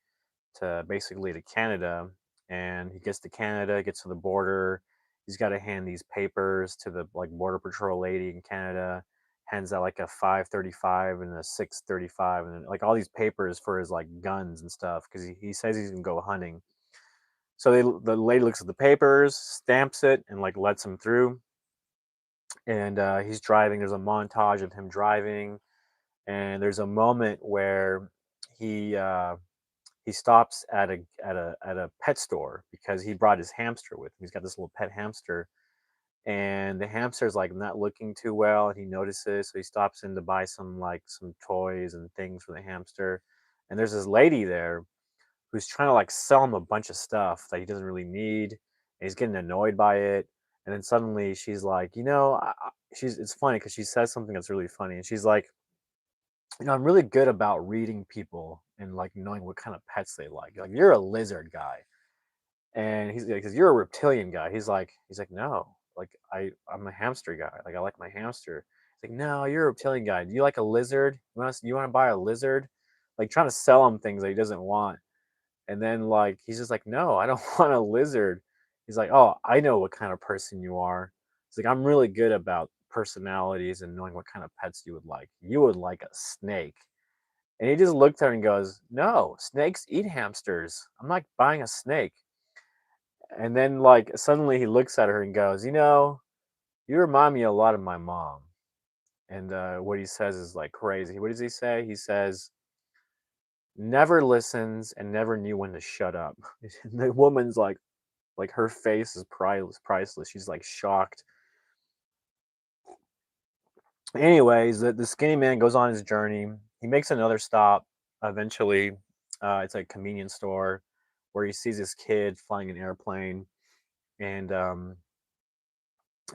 to basically to Canada, and he gets to Canada, gets to the border. He's got to hand these papers to the like border patrol lady in Canada. Hands out like a 535 and a 635 and like all these papers for his like guns and stuff because he says he's gonna go hunting. So the lady looks at the papers, stamps it, and like lets him through. And he's driving. There's a montage of him driving, and there's a moment where he uh, he stops at a pet store because he brought his hamster with him. He's got this little pet hamster, and the hamster's like not looking too well, and he notices, so he stops in to buy some toys and things for the hamster. And there's this lady there who's trying to like sell him a bunch of stuff that he doesn't really need, and he's getting annoyed by it. And then suddenly she's like, she's it's funny because she says something that's really funny, and she's like, I'm really good about reading people and like knowing what kind of pets they like. Like you're a lizard guy, and he's like, because you're a reptilian guy. He's like, no, like I'm a hamster guy. Like I like my hamster. He's like, no, you're a reptilian guy. Do you like a lizard? You want to buy a lizard? Like trying to sell him things that he doesn't want. And then like he's just like, no, I don't want a lizard. He's like, oh, I know what kind of person you are. He's like, I'm really good about personalities and knowing what kind of pets you would like. You would like a snake. And he just looked at her and goes, no, snakes eat hamsters. I'm not buying a snake. And then like suddenly he looks at her and goes, you remind me a lot of my mom. And what he says is like crazy. What does he say? He says, never listens and never knew when to shut up. The woman's like her face is priceless. She's like shocked. Anyways, the skinny man goes on his journey. He makes another stop eventually. It's a convenience store where he sees this kid flying an airplane, and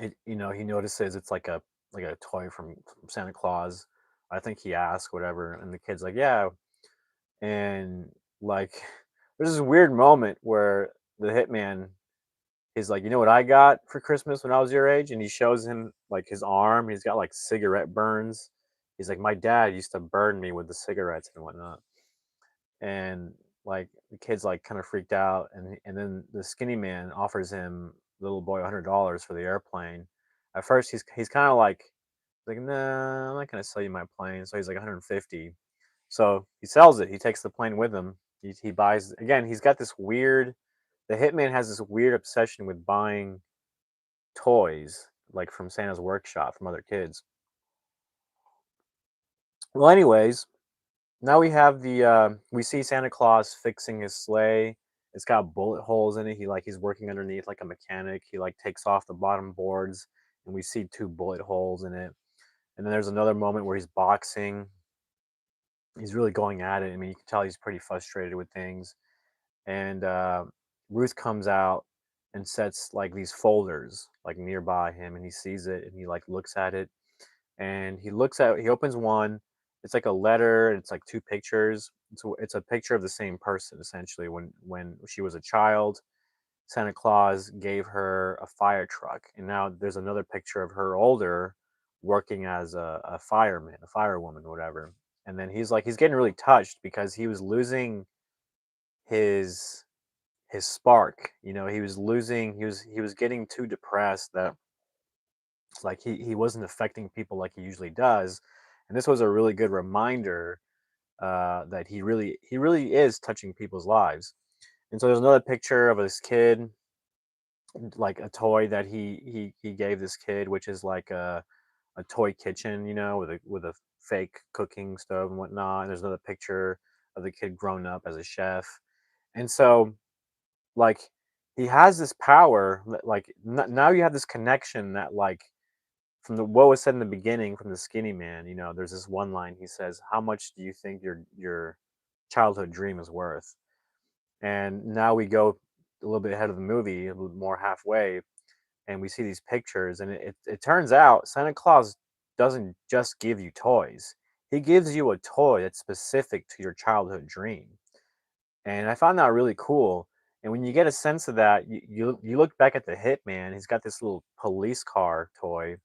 he notices it's like a toy from Santa Claus. I think he asked whatever, and the kid's like, yeah. And like there's this weird moment where the hitman, he's like, you know what I got for Christmas when I was your age? And he shows him like his arm. He's got like cigarette burns. He's like, my dad used to burn me with the cigarettes and whatnot. And like the kid's like kind of freaked out. And then the skinny man offers him, little boy, $100 for the airplane. At first, he's kind of like, nah, I'm not gonna sell you my plane. So he's like 150. So he sells it. He takes the plane with him. He buys again. He's got this weird. The hitman has this weird obsession with buying toys, like from Santa's workshop from other kids. Well, anyways, now we see Santa Claus fixing his sleigh. It's got bullet holes in it. He's working underneath like a mechanic. He like takes off the bottom boards, and we see two bullet holes in it. And then there's another moment where he's boxing. He's really going at it. I mean, you can tell he's pretty frustrated with things. And Ruth comes out and sets like these folders like nearby him, and he sees it and he like looks at it, and he opens one. It's like a letter, and it's like two pictures. It's a picture of the same person essentially. When she was a child, Santa Claus gave her a fire truck, and now there's another picture of her older, working as a fireman, a firewoman, whatever. And then he's getting really touched because he was losing his his spark. He was losing. He was getting too depressed that like he wasn't affecting people like he usually does. And this was a really good reminder that he really is touching people's lives. And so there's another picture of this kid, like a toy that he gave this kid, which is like a toy kitchen, with a fake cooking stove and whatnot. And there's another picture of the kid grown up as a chef. And so like he has this power like now you have this connection that like from the what was said in the beginning from the skinny man. There's this one line. He says, how much do you think your childhood dream is worth? And now we go a little bit ahead of the movie, a little more halfway, and we see these pictures, and it turns out Santa Claus doesn't just give you toys. He gives you a toy that's specific to your childhood dream. And I found that really cool. And when you get a sense of that, you look back at the hitman. He's got this little police car toy,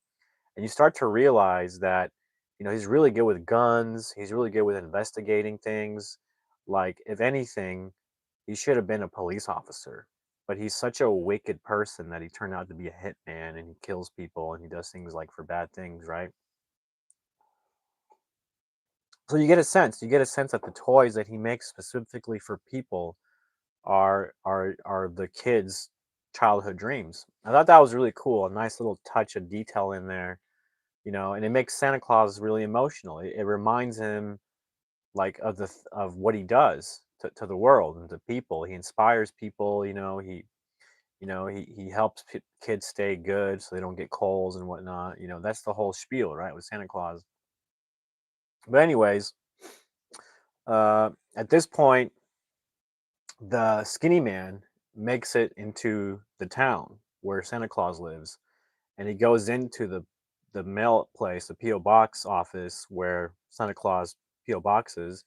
and you start to realize that he's really good with guns. He's really good with investigating things. Like, if anything, he should have been a police officer, but he's such a wicked person that he turned out to be a hitman, and he kills people and he does things like for bad things, right? So you get a sense that the toys that he makes specifically for people are the kids' childhood dreams. I thought that was really cool, a nice little touch of detail in there, and it makes Santa Claus really emotional. It reminds him like of what he does to the world and to people. He inspires people. He helps kids stay good so they don't get colds and whatnot. That's the whole spiel, right, with Santa Claus. But anyways, at this point, the skinny man makes it into the town where Santa Claus lives, and he goes into the mail place, the PO box office where Santa Claus PO box is,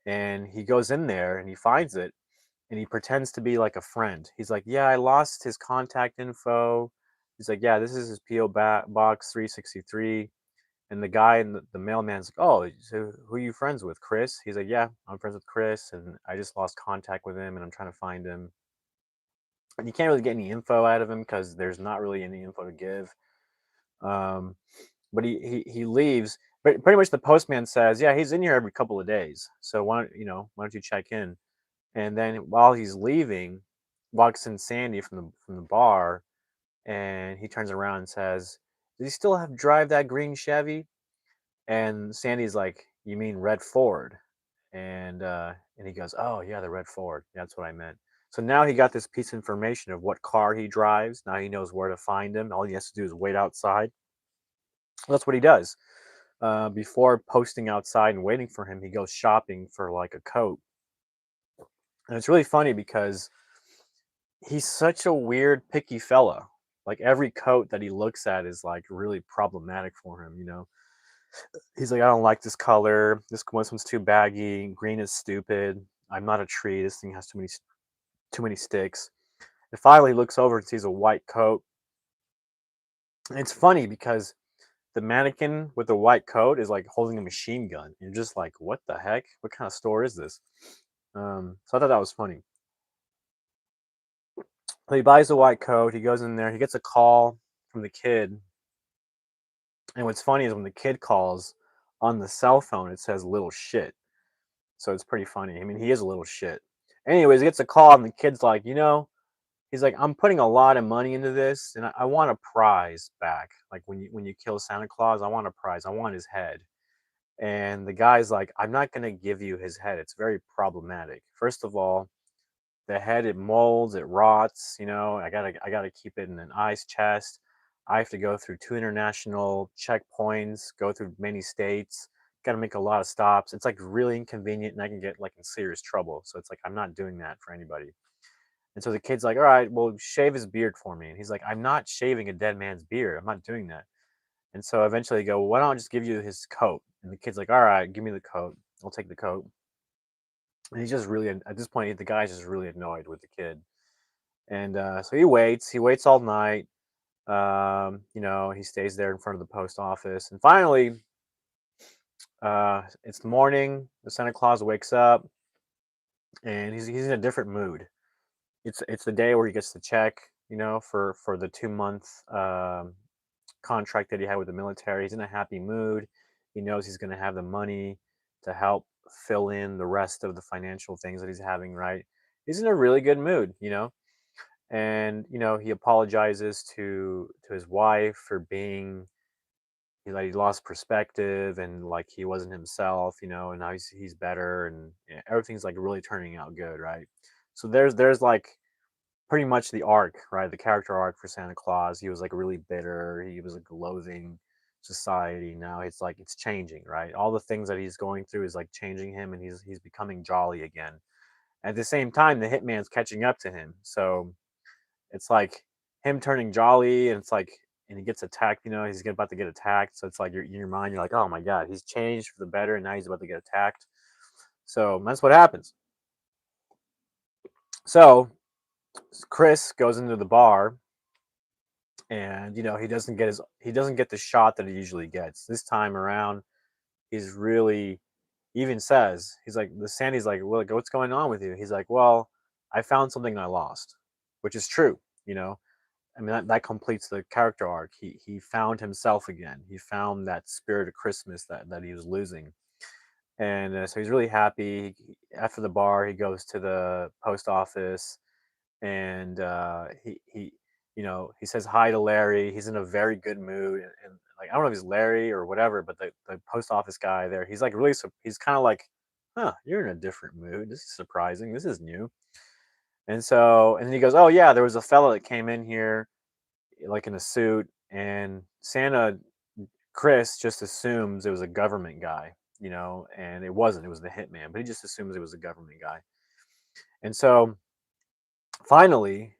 and he goes in there and he finds it, and he pretends to be like a friend. He's like, "Yeah, I lost his contact info." He's like, "Yeah, this is his box 363." And the guy and the mailman's like, "Oh, so who are you friends with, Chris?" He's like, "Yeah, I'm friends with Chris, and I just lost contact with him, and I'm trying to find him." And you can't really get any info out of him because there's not really any info to give. Um, but he leaves. But pretty much the postman says, "Yeah, he's in here every couple of days. So why don't you check in?" And then while he's leaving, walks in Sandy from the bar, and he turns around and says, "Does he still have drive that green Chevy?" And Sandy's like, "You mean red Ford?" And he goes, "Oh yeah, the red Ford. Yeah, that's what I meant." So now he got this piece of information of what car he drives. Now he knows where to find him. All he has to do is wait outside. That's what he does. Before posting outside and waiting for him, he goes shopping for like a coat. And it's really funny because he's such a weird, picky fella. Like, every coat that he looks at is like really problematic for him. He's like, "I don't like this color. This one's too baggy. Green is stupid. I'm not a tree. This thing has too many sticks." And finally, he looks over and sees a white coat. And it's funny because the mannequin with the white coat is like holding a machine gun. You're just like, "What the heck? What kind of store is this?" So I thought that was funny. So he buys the white coat. He goes in there. He gets a call from the kid. And what's funny is when the kid calls on the cell phone, it says "little shit." So it's pretty funny. I mean, he is a little shit. Anyways, he gets a call, and the kid's like, he's like, "I'm putting a lot of money into this, and I want a prize back. Like, when you kill Santa Claus, I want a prize. I want his head." And the guy's like, "I'm not gonna give you his head. It's very problematic. First of all, the head, it molds, it rots. I gotta keep it in an ice chest. I have to go through two international checkpoints, go through many states. Got to make a lot of stops. It's like really inconvenient, and I can get like in serious trouble. So it's like I'm not doing that for anybody." And so the kid's like, "All right, well, shave his beard for me." And he's like, "I'm not shaving a dead man's beard. I'm not doing that." And so eventually they go, "Well, why don't I just give you his coat?" And the kid's like, "All right, give me the coat. I'll take the coat." And he's just really, at this point, the guy's just really annoyed with the kid. And so he waits. He waits all night. He stays there in front of the post office. And finally, it's the morning. The Santa Claus wakes up, and he's in a different mood. It's the day where he gets the check, for the 2 month contract that he had with the military. He's in a happy mood. He knows he's going to have the money to help fill in the rest of the financial things that he's having. Right? He's in a really good mood. And he apologizes to his wife for being like he lost perspective, and like he wasn't himself. And now he's better, and yeah, everything's like really turning out good, right? So there's like pretty much the arc, right? The character arc for Santa Claus. He was like really bitter. He was like loathing society. Now it's like it's changing, right? All the things that he's going through is like changing him, and he's becoming jolly again. At the same time, the hitman's catching up to him. So it's like him turning jolly, and it's like, and he gets attacked. He's about to get attacked. So it's like in your mind, you're like, "Oh my god, he's changed for the better, and now he's about to get attacked." So that's what happens. So Chris goes into the bar, and he doesn't get the shot that he usually gets. This time around, he's really even says, he's like, the Sandy's like, well, like, what's going on with you? He's like, well, I found something I lost, which is true. You know, I mean, that completes the character arc. He found himself again. He found that spirit of Christmas that he was losing, and so he's really happy. After the bar, he goes to the post office, and he he says hi to Larry. He's in a very good mood, and like I don't know if he's Larry or whatever, but the post office guy there, he's like really he's kind of like, huh, you're in a different mood. This is surprising. This is new. And then he goes, oh yeah, there was a fella that came in here like in a suit, and Santa Chris just assumes it was a government guy, and it wasn't. It was the hitman, but he just assumes it was a government guy. And so finally,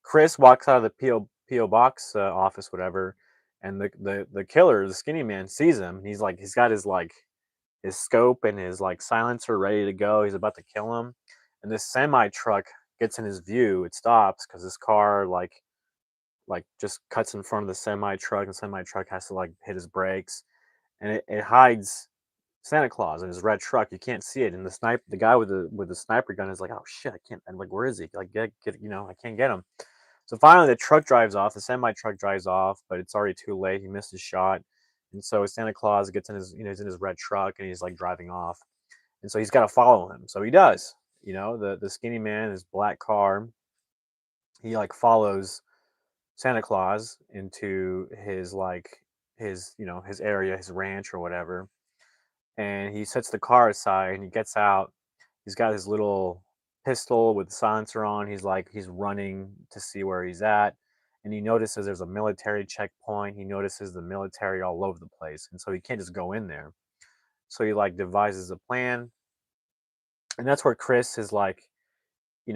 Chris walks out of the PO box office, whatever, and the killer, the skinny man, sees him. He's like, he's got his scope and his like silencer ready to go. He's about to kill him, and this semi truck gets in his view. It stops because this car like just cuts in front of the semi truck, and the semi truck has to like hit his brakes, and it hides Santa Claus in his red truck. You can't see it, and the guy with the sniper gun is like, oh shit, I can't. I'm like, where is he? Like, get, I can't get him. So finally, the truck drives off. The semi truck drives off, but it's already too late. He missed his shot, and so Santa Claus gets in his, he's in his red truck, and he's like driving off, and so he's got to follow him. So he does. The skinny man, his black car, he like follows Santa Claus into his his area, his ranch or whatever, and he sets the car aside and he gets out. He's got his little pistol with the silencer on. He's running to see where he's at, and he notices there's a military checkpoint. He notices the military all over the place, and so he can't just go in there. So he like devises a plan, and that's where Chris is like, he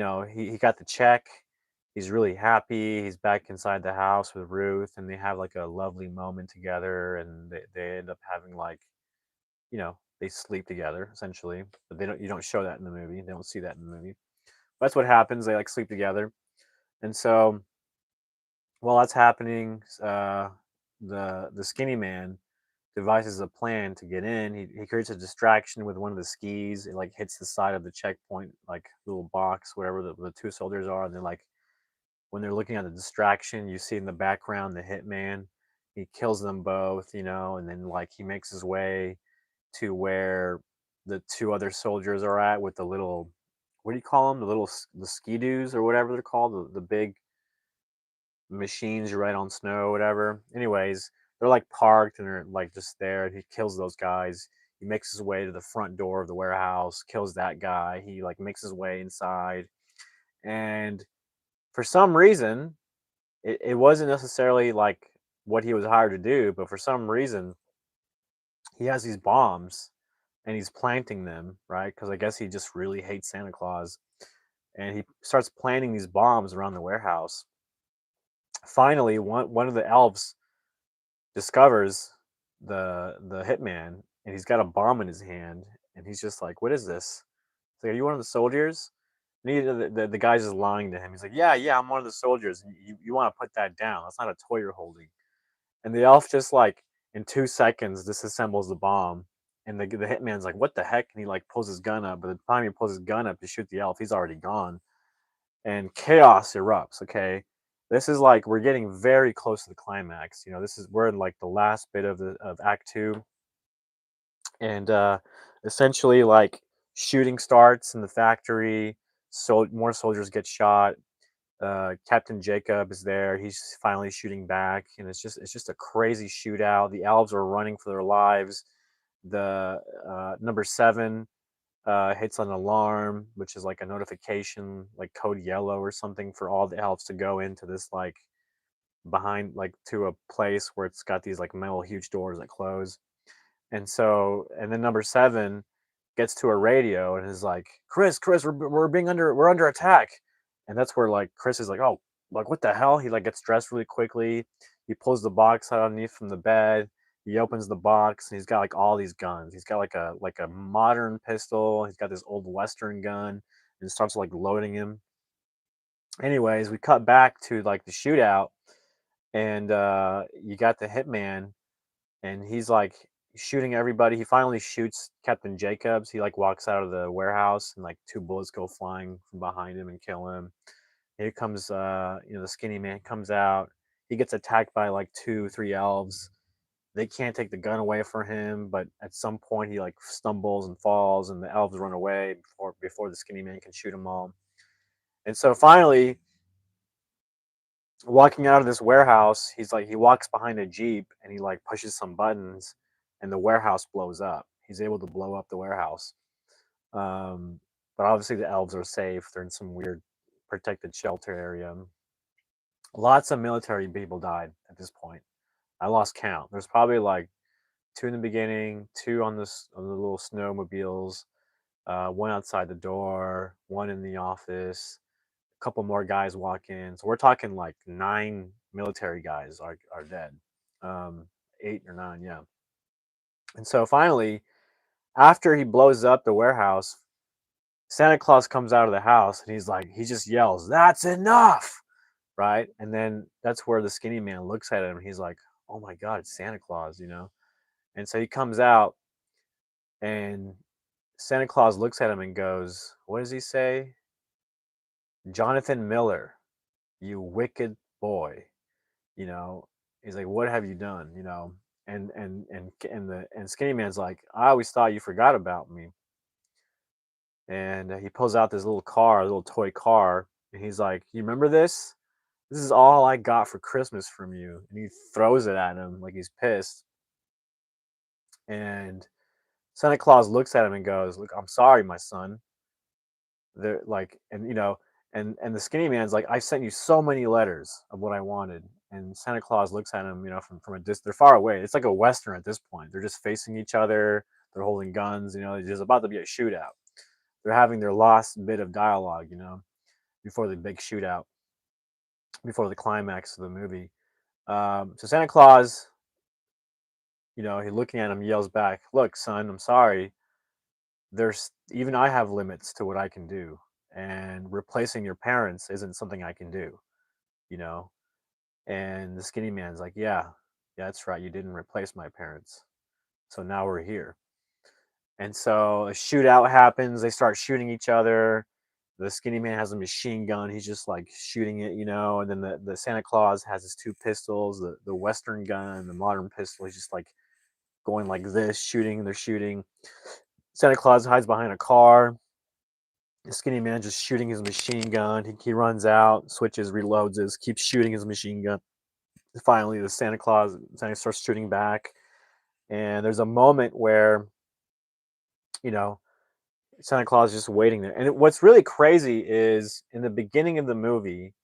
got the check. He's really happy. He's back inside the house with Ruth, and they have like a lovely moment together, and they end up having like, they sleep together essentially, but they don't you don't show that in the movie. They don't see that in the movie. That's what happens. They like sleep together. And so while that's happening, the skinny man devises a plan to get in. He creates a distraction with one of the skis. It like hits the side of the checkpoint, like little box, whatever the two soldiers are. And they're like, when they're looking at the distraction, you see in the background the hitman. He kills them both, and then like he makes his way to where the two other soldiers are at with the little, what do you call them? The ski-doos or whatever they're called, the big machines you ride on snow or whatever. Anyways, they're like parked and they're like just there, and he kills those guys. He makes his way to the front door of the warehouse, kills that guy. He like makes his way inside, and for some reason, it wasn't necessarily like what he was hired to do, but for some reason, he has these bombs and he's planting them, right? Because I guess he just really hates Santa Claus. And he starts planting these bombs around the warehouse. Finally, one of the elves discovers the hitman, and he's got a bomb in his hand, and he's just like, "What is this?" He's like, "Are you one of the soldiers?" And the guy's just lying to him. He's like, "Yeah, yeah, I'm one of the soldiers. You want to put that down? That's not a toy you're holding." And the elf just like in 2 seconds disassembles the bomb. And the hitman's like, what the heck? And he like pulls his gun up. But the time he pulls his gun up to shoot the elf, he's already gone. And chaos erupts. Okay. This is like we're getting very close to the climax. We're in like the last bit of Act Two. And essentially like shooting starts in the factory. So more soldiers get shot. Captain Jacob is there. He's finally shooting back, and it's just a crazy shootout. The elves are running for their lives. The number seven hits an alarm, which is like a notification, like code yellow or something, for all the elves to go into this like behind like to a place where it's got these like metal huge doors that close. And then number seven gets to a radio and is like, Chris, we're under attack. And that's where like Chris is like, oh, like what the hell? He like gets dressed really quickly. He pulls the box out underneath from the bed. He opens the box and he's got like all these guns. He's got like a modern pistol. He's got this old Western gun. and starts like loading him. Anyways, we cut back to like the shootout, and you got the hitman, and he's like shooting everybody. He finally shoots Captain Jacobs. He like walks out of the warehouse, and like two bullets go flying from behind him and kill him. Here comes the skinny man comes out. He gets attacked by like two, three elves. They can't take the gun away from him, but at some point he like stumbles and falls, and the elves run away before the skinny man can shoot them all. And so finally, walking out of this warehouse, he walks behind a jeep and he like pushes some buttons, and the warehouse blows up. He's able to blow up the warehouse. Um, but obviously the elves are safe. They're in some weird protected shelter area. Lots of military people died at this point. I lost count. There's probably like two in the beginning, two on the little snowmobiles, one outside the door, one in the office, a couple more guys walk in. So we're talking like nine military guys are dead. Um, Eight or nine, yeah. And so finally, after he blows up the warehouse, Santa Claus comes out of the house and he just yells, "That's enough!" Right? And then that's where the skinny man looks at him. And he's like, "Oh my God, it's Santa Claus." And so he comes out, and Santa Claus looks at him and goes, what does he say? "Jonathan Miller, you wicked boy." You know, he's like, "What have you done?" And Skinny Man's like, "I always thought you forgot about me." And he pulls out this little car, a little toy car, and he's like, "You remember this? This is all I got for Christmas from you." And he throws it at him like he's pissed. And Santa Claus looks at him and goes, "Look, I'm sorry, my son." They're like, and the skinny man's like, "I sent you so many letters of what I wanted." And Santa Claus looks at him, from a distance. They're far away. It's like a western at this point. They're just facing each other. They're holding guns. There's about to be a shootout. They're having their last bit of dialogue, before the big shootout, before the climax of the movie. So Santa Claus, he looking at him, yells back, "Look, son, I'm sorry. There's even I have limits to what I can do, and replacing your parents isn't something I can do." You know. And the skinny man's like, "Yeah, that's right. You didn't replace my parents, so now we're here." And so a shootout happens. They start shooting each other. The skinny man has a machine gun. He's just like shooting it. And then the Santa Claus has his two pistols, the Western gun and the modern pistol. He's just like going like this, shooting. They're shooting. Santa Claus hides behind a car. The skinny man just shooting his machine gun. He runs out, switches, reloads his, keeps shooting his machine gun. Finally, the Santa starts shooting back. And there's a moment where, you know, Santa Claus is just waiting there. And what's really crazy is in the beginning of the movie,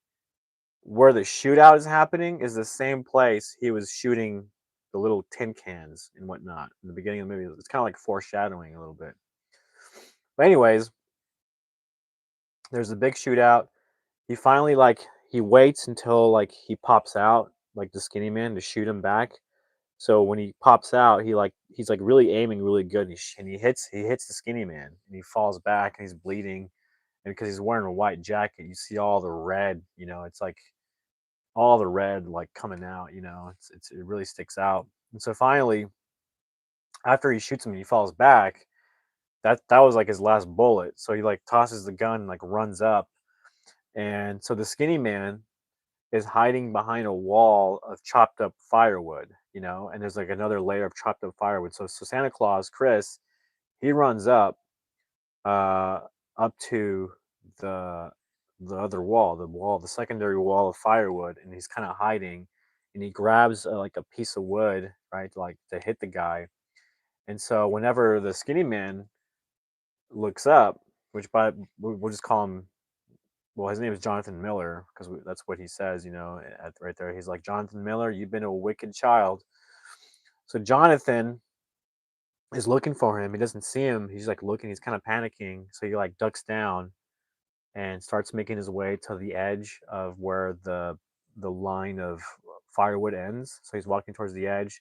where the shootout is happening is the same place he was shooting the little tin cans and whatnot in the beginning of the movie. It's kind of like foreshadowing a little bit. But anyways, there's a big shootout. He waits until like he pops out, like the skinny man, to shoot him back. So when he pops out, he's like really aiming really good, and he hits the skinny man, and he falls back, and he's bleeding, and because he's wearing a white jacket, you see all the red. It's like all the red like coming out. It really sticks out. And so finally, after he shoots him, and he falls back. That was like his last bullet. So he like tosses the gun, and like runs up, and so the skinny man is hiding behind a wall of chopped up firewood, and there's like another layer of chopped up firewood. So Santa Claus, Chris, he runs uh, up to the the other wall, the secondary wall of firewood, and he's kind of hiding, and he grabs like a piece of wood, right, like to hit the guy. And so whenever the skinny man looks up, which by we'll just call him, well, his name is Jonathan Miller because that's what he says, right there. He's like, "Jonathan Miller, you've been a wicked child." So Jonathan is looking for him. He doesn't see him. He's like looking. He's kind of panicking. So he like ducks down and starts making his way to the edge of where the line of firewood ends. So he's walking towards the edge,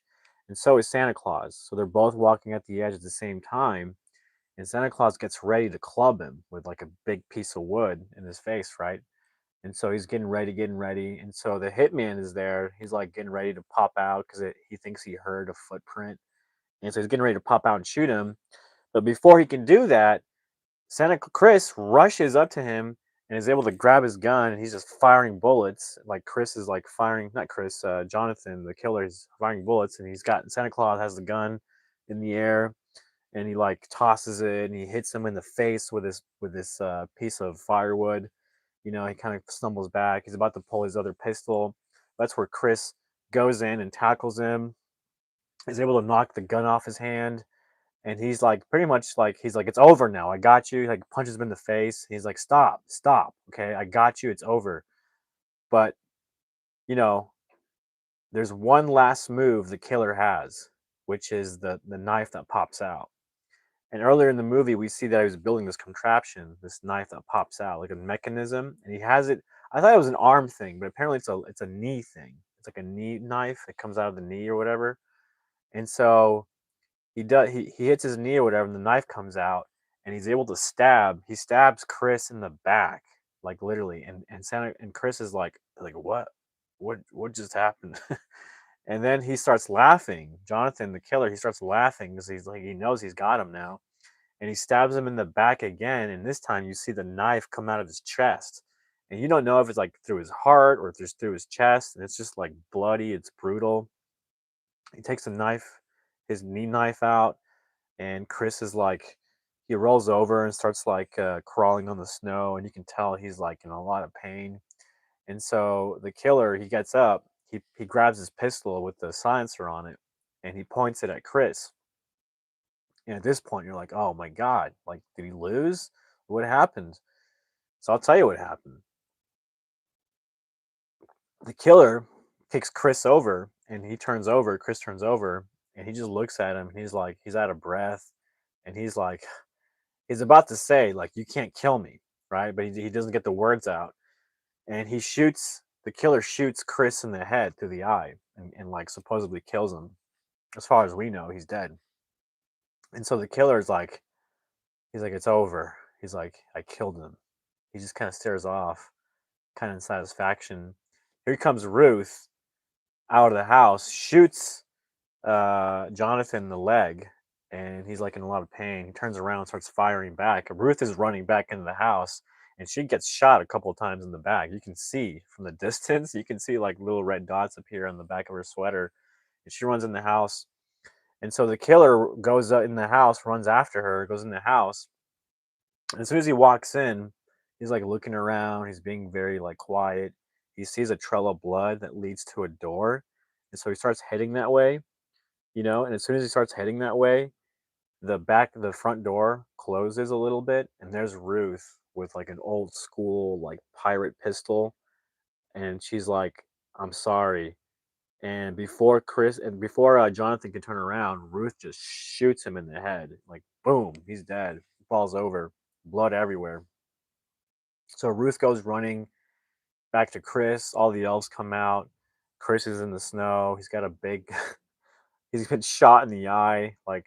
and so is Santa Claus. So they're both walking at the edge at the same time. and Santa Claus gets ready to club him with like a big piece of wood in his face, right? And so he's getting ready, and so the hitman is there. He's like getting ready to pop out because he thinks he heard a footprint, and so he's getting ready to pop out and shoot him. But before he can do that, Chris rushes up to him and is able to grab his gun, and he's just firing bullets. Like Chris is like firing, not Chris, Jonathan, the killer, is firing bullets, and he's got Santa Claus has the gun in the air, and he like tosses it, and he hits him in the face with this piece of firewood. You know, he kind of stumbles back. He's about to pull his other pistol. That's where Chris goes in and tackles him. He's able to knock the gun off his hand, and he's like pretty much like he's like, it's over now, I got you. He like punches him in the face. He's like, stop, okay, I got you, it's over. But you know, there's one last move the killer has, which is the knife that pops out. And earlier in the movie we see that he was building this contraption, this knife that pops out like a mechanism, and he has it. I thought it was an arm thing, but apparently it's a knee thing. It's like a knee knife. It comes out of the knee or whatever. And so he hits his knee or whatever, and the knife comes out, and he's able to he stabs Chris in the back, like literally, and Chris is like what just happened? And then he starts laughing. Jonathan, the killer, he starts laughing because he's like he knows he's got him now, and he stabs him in the back again, and this time you see the knife come out of his chest, and you don't know if it's like through his heart or if it's through his chest, and it's just like bloody, it's brutal. He takes the knife, his knee knife out, and Chris is like he rolls over and starts like crawling on the snow, and you can tell he's like in a lot of pain. And so the killer, he gets up, he grabs his pistol with the silencer on it, and he points it at Chris. And at this point, you're like, oh my god, like did he lose? What happened? So I'll tell you what happened. The killer kicks Chris over, and he turns over. Chris turns over, and he just looks at him. And he's like, he's out of breath, and he's like, he's about to say like, you can't kill me, right? But he doesn't get the words out, and the killer shoots Chris in the head through the eye, and like supposedly kills him. As far as we know, he's dead. And so the killer's like, he's like, it's over. He's like, I killed him. He just kind of stares off, kind of in satisfaction. Here comes Ruth out of the house, shoots Jonathan in the leg, and he's like in a lot of pain. He turns around, starts firing back. Ruth is running back into the house, and she gets shot a couple of times in the back. You can see from the distance, you can see like little red dots appear on the back of her sweater, and she runs in the house. And so the killer goes in the house, runs after her, goes in the house. And as soon as he walks in, he's like looking around. He's being very like quiet. He sees a trail of blood that leads to a door, and so he starts heading that way. You know, and as soon as he starts heading that way, the front door closes a little bit, and there's Ruth with like an old school like pirate pistol, and she's like, "I'm sorry." And before Jonathan can turn around, Ruth just shoots him in the head, like boom, he's dead, falls over, blood everywhere. So Ruth goes running back to Chris. All the elves come out. Chris is in the snow. He's got a big, he's been shot in the eye, like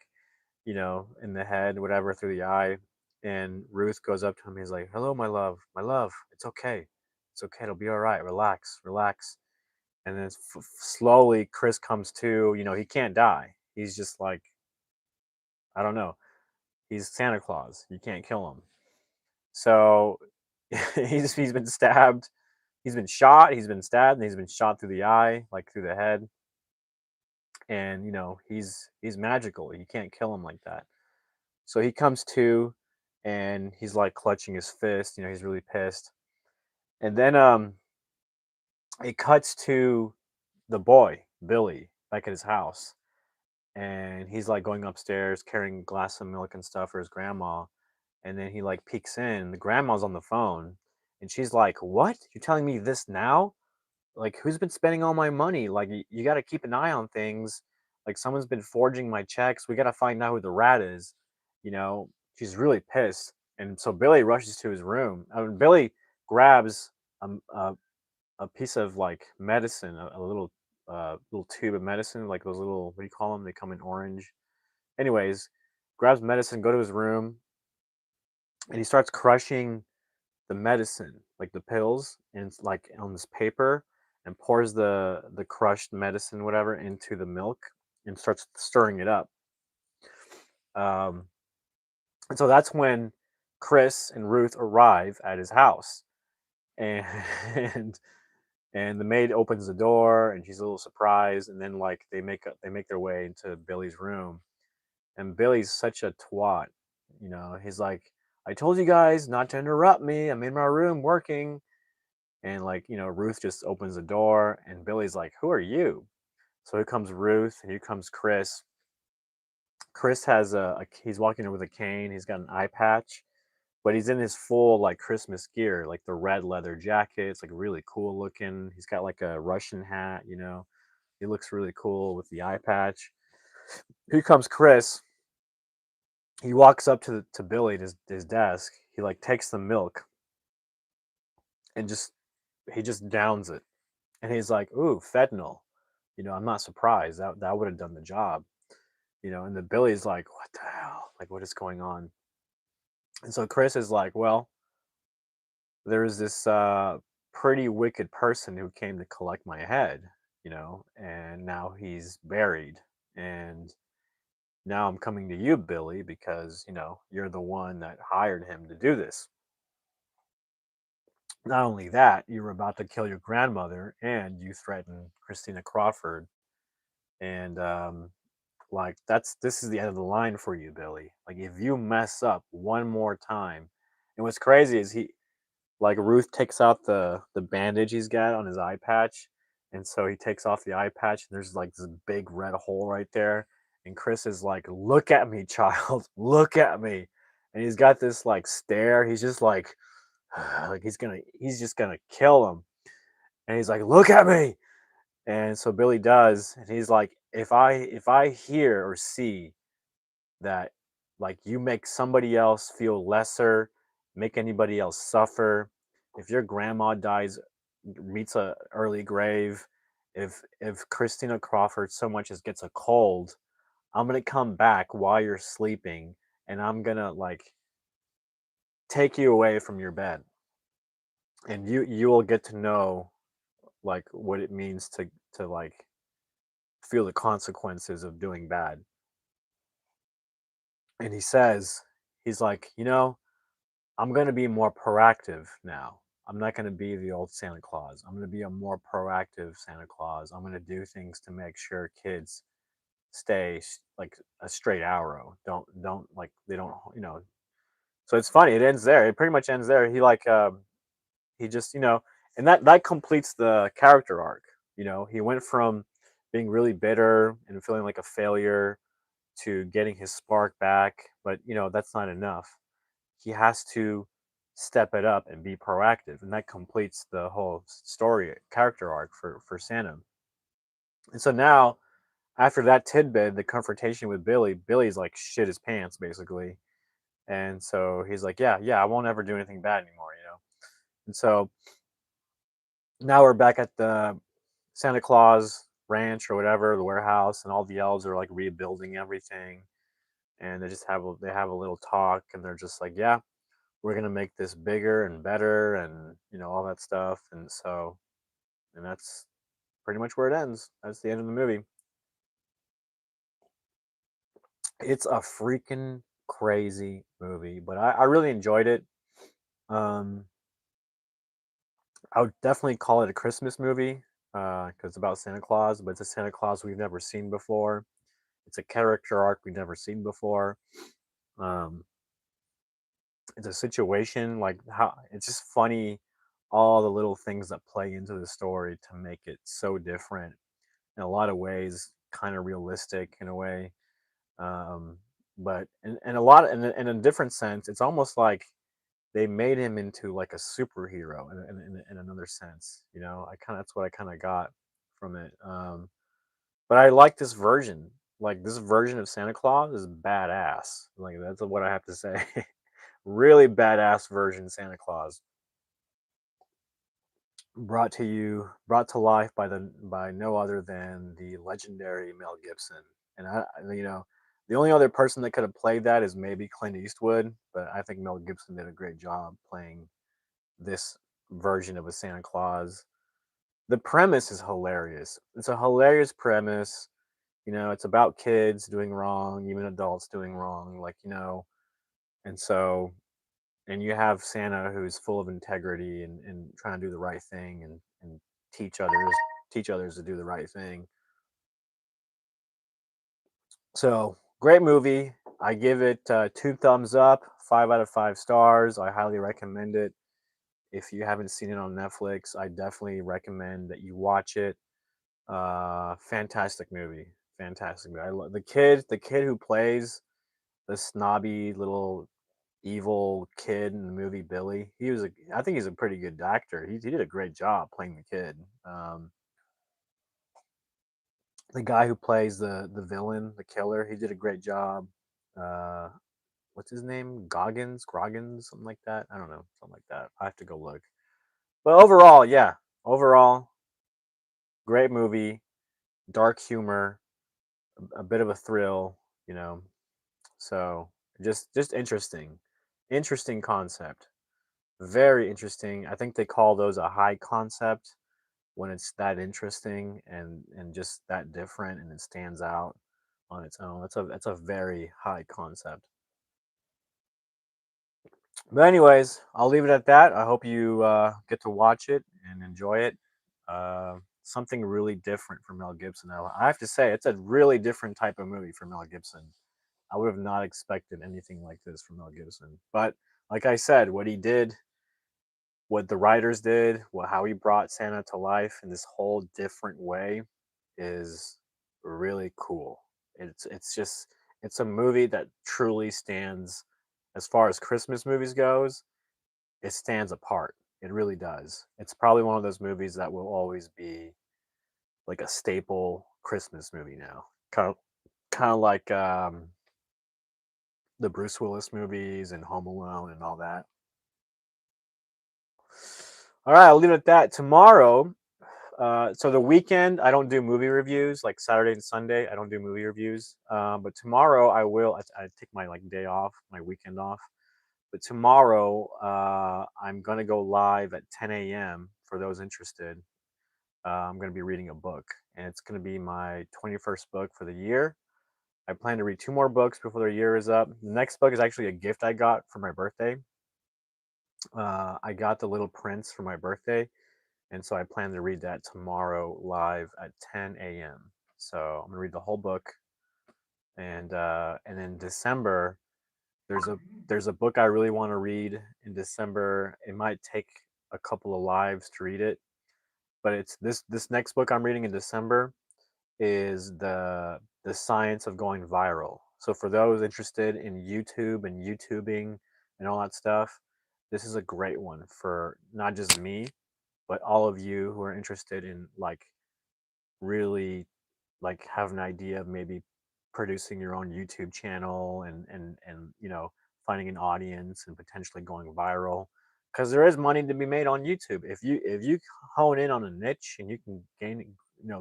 in the head, whatever, through the eye. And Ruth goes up to him. He's like, "Hello, my love, my love. It's okay. It's okay. It'll be all right. Relax, relax." And then slowly, Chris comes to. He can't die. He's just like, I don't know. He's Santa Claus. You can't kill him. So he's been stabbed. He's been shot. He's been stabbed, and he's been shot through the eye, like through the head. And he's magical. You can't kill him like that. So he comes to, and he's like clutching his fist. He's really pissed. And then it cuts to the boy Billy back at his house, and he's like going upstairs carrying a glass of milk and stuff for his grandma. And then he like peeks in. The grandma's on the phone, and she's like, "What? You're telling me this now? Like, who's been spending all my money? Like, you got to keep an eye on things. Like, someone's been forging my checks. We got to find out who the rat is." She's really pissed. And so Billy rushes to his room. Billy grabs a, a, a piece of like medicine, a little tube of medicine, like those little, what do you call them? They come in orange. Anyways, grabs medicine, go to his room, and he starts crushing the medicine, like the pills, and it's like on this paper, and pours the crushed medicine, whatever, into the milk and starts stirring it up. Um, and so that's when Chris and Ruth arrive at his house, and and and the maid opens the door, and she's a little surprised, and then like they make their way into Billy's room, and Billy's such a twat, He's like, "I told you guys not to interrupt me. I'm in my room working." And like, Ruth just opens the door and Billy's like, "Who are you?" So here comes Ruth and here comes Chris. Chris has he's walking in with a cane, he's got an eye patch, but he's in his full like Christmas gear, like the red leather jacket. It's like really cool looking. He's got like a Russian hat. He looks really cool with the eye patch. Here comes Chris. He walks up to Billy at his desk. He like takes the milk and he just downs it. And he's like, "Ooh, fentanyl." I'm not surprised. That would have done the job. And the Billy's like, "What the hell? Like, what is going on?" And so Chris is like, "Well, there's this pretty wicked person who came to collect my head, and now he's buried. And now I'm coming to you, Billy, because, you're the one that hired him to do this. Not only that, you were about to kill your grandmother and you threatened Christina Crawford. And like this is the end of the line for you, Billy. Like if you mess up one more time." And what's crazy is Ruth takes out the bandage he's got on his eye patch, and so he takes off the eye patch, and there's like this big red hole right there. And Chris is like, "Look at me, child, look at me." And he's got this like stare. He's just like, like he's just gonna kill him. And he's like, "Look at me." And so Billy does, and he's like, "If I hear or see that like you make somebody else feel lesser, make anybody else suffer, if your grandma dies, meets a early grave, if Christina Crawford so much as gets a cold, I'm gonna come back while you're sleeping, and I'm gonna like take you away from your bed, and you will get to know like what it means to like feel the consequences of doing bad." And he's like, "I'm going to be more proactive now. I'm not going to be the old Santa Claus. I'm going to be a more proactive Santa Claus. I'm going to do things to make sure kids stay like a straight arrow. Don't like they don't. So it's funny. It ends there. It pretty much ends there. He just and that completes the character arc. He went from being really bitter and feeling like a failure to getting his spark back, but that's not enough. He has to step it up and be proactive, and that completes the whole story character arc for Santa. And so now, after that tidbit, the confrontation with Billy's like shit his pants basically, and so he's like, "Yeah, yeah, I won't ever do anything bad anymore." And so now we're back at the Santa Claus ranch or whatever, the warehouse, and all the elves are like rebuilding everything, and they have a little talk, and they're just like, "Yeah, we're gonna make this bigger and better," and all that stuff. And that's pretty much where it ends. That's the end of the movie. It's a freaking crazy movie, but I really enjoyed it. um I would definitely call it a Christmas movie, because it's about Santa Claus, but it's a Santa Claus we've never seen before. It's a character arc we've never seen before. um it's a situation like how it's just funny, all the little things that play into the story to make it so different, in a lot of ways kind of realistic in a way. um but in a lot in a different sense, it's almost like they made him into like a superhero in another sense. That's what I kind of got from it. But I like this version. Like this version of Santa Claus is badass. Like that's what I have to say. Really badass version Santa Claus, brought to life by no other than the legendary Mel Gibson. And I The only other person that could have played that is maybe Clint Eastwood, but I think Mel Gibson did a great job playing this version of a Santa Claus. The premise is hilarious. It's a hilarious premise. It's about kids doing wrong, even adults doing wrong, and so and you have Santa who's full of integrity and trying to do the right thing and teach others teach others to do the right thing. So great movie. I give it 2 thumbs up, 5 out of 5 stars. I highly recommend it. If you haven't seen it on Netflix, I definitely recommend that you watch it. Fantastic movie. Fantastic movie. I love the kid who plays the snobby little evil kid in the movie Billy. I think he's a pretty good actor. He did a great job playing the kid. The guy who plays the villain, the killer, he did a great job. Uh, what's his name? Groggins, something like that. I don't know, something like that. I have to go look. But overall, yeah, overall, great movie, dark humor, a bit of a thrill, you know. So just interesting concept, very interesting. I think they call those a high concept when it's that interesting and just that different and it stands out on its own. That's a very high concept. But anyways, I'll leave it at that. I hope you get to watch it and enjoy it. Something really different from Mel Gibson. I have to say, it's a really different type of movie for Mel Gibson. I would have not expected anything like this from Mel Gibson. But like I said, what he did, what the writers did, how he brought Santa to life in this whole different way is really cool. It's a movie that truly stands as far as Christmas movies goes. It stands apart. It really does. It's probably one of those movies that will always be like a staple Christmas movie now. Kind of like the Bruce Willis movies and Home Alone and all that. All right, I'll leave it at that. Tomorrow, so the weekend, I don't do movie reviews. Like Saturday and Sunday, I don't do movie reviews. But tomorrow, I will. I take my day off, my weekend off. But tomorrow, I'm gonna go live at 10 a.m. for those interested. I'm gonna be reading a book, and it's gonna be my 21st book for the year. I plan to read 2 more books before the year is up. The next book is actually a gift I got for my birthday. I got The Little Prince for my birthday, and so I plan to read that tomorrow live at 10 a.m. So I'm gonna read the whole book, and in December there's a there's a book I really want to read in December. It might take a couple of lives to read it, but it's this next book I'm reading in December is the science of going viral. So for those interested in YouTube and YouTubing and all that stuff, this is a great one for not just me, but all of you who are interested in really have an idea of maybe producing your own YouTube channel and finding an audience and potentially going viral, because there is money to be made on YouTube if you hone in on a niche and you can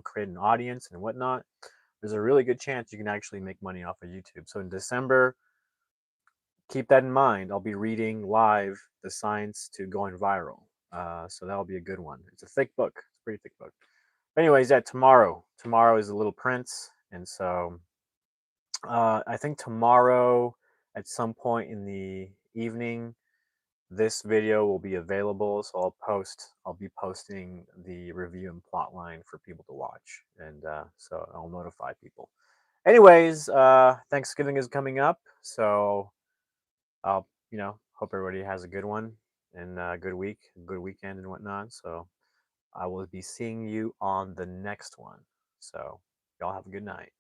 create an audience and whatnot. There's a really good chance you can actually make money off of YouTube. So in December, keep that in mind. I'll be reading live The Science to Going Viral. So that'll be a good one. It's a thick book. It's a pretty thick book. But anyways, yeah, tomorrow. Tomorrow is The Little Prince. And so I think tomorrow at some point in the evening, this video will be available. So I'll be posting the review and plot line for people to watch. And so I'll notify people. Anyways, Thanksgiving is coming up. So I'll, hope everybody has a good one and a good week, a good weekend and whatnot. So I will be seeing you on the next one. So y'all have a good night.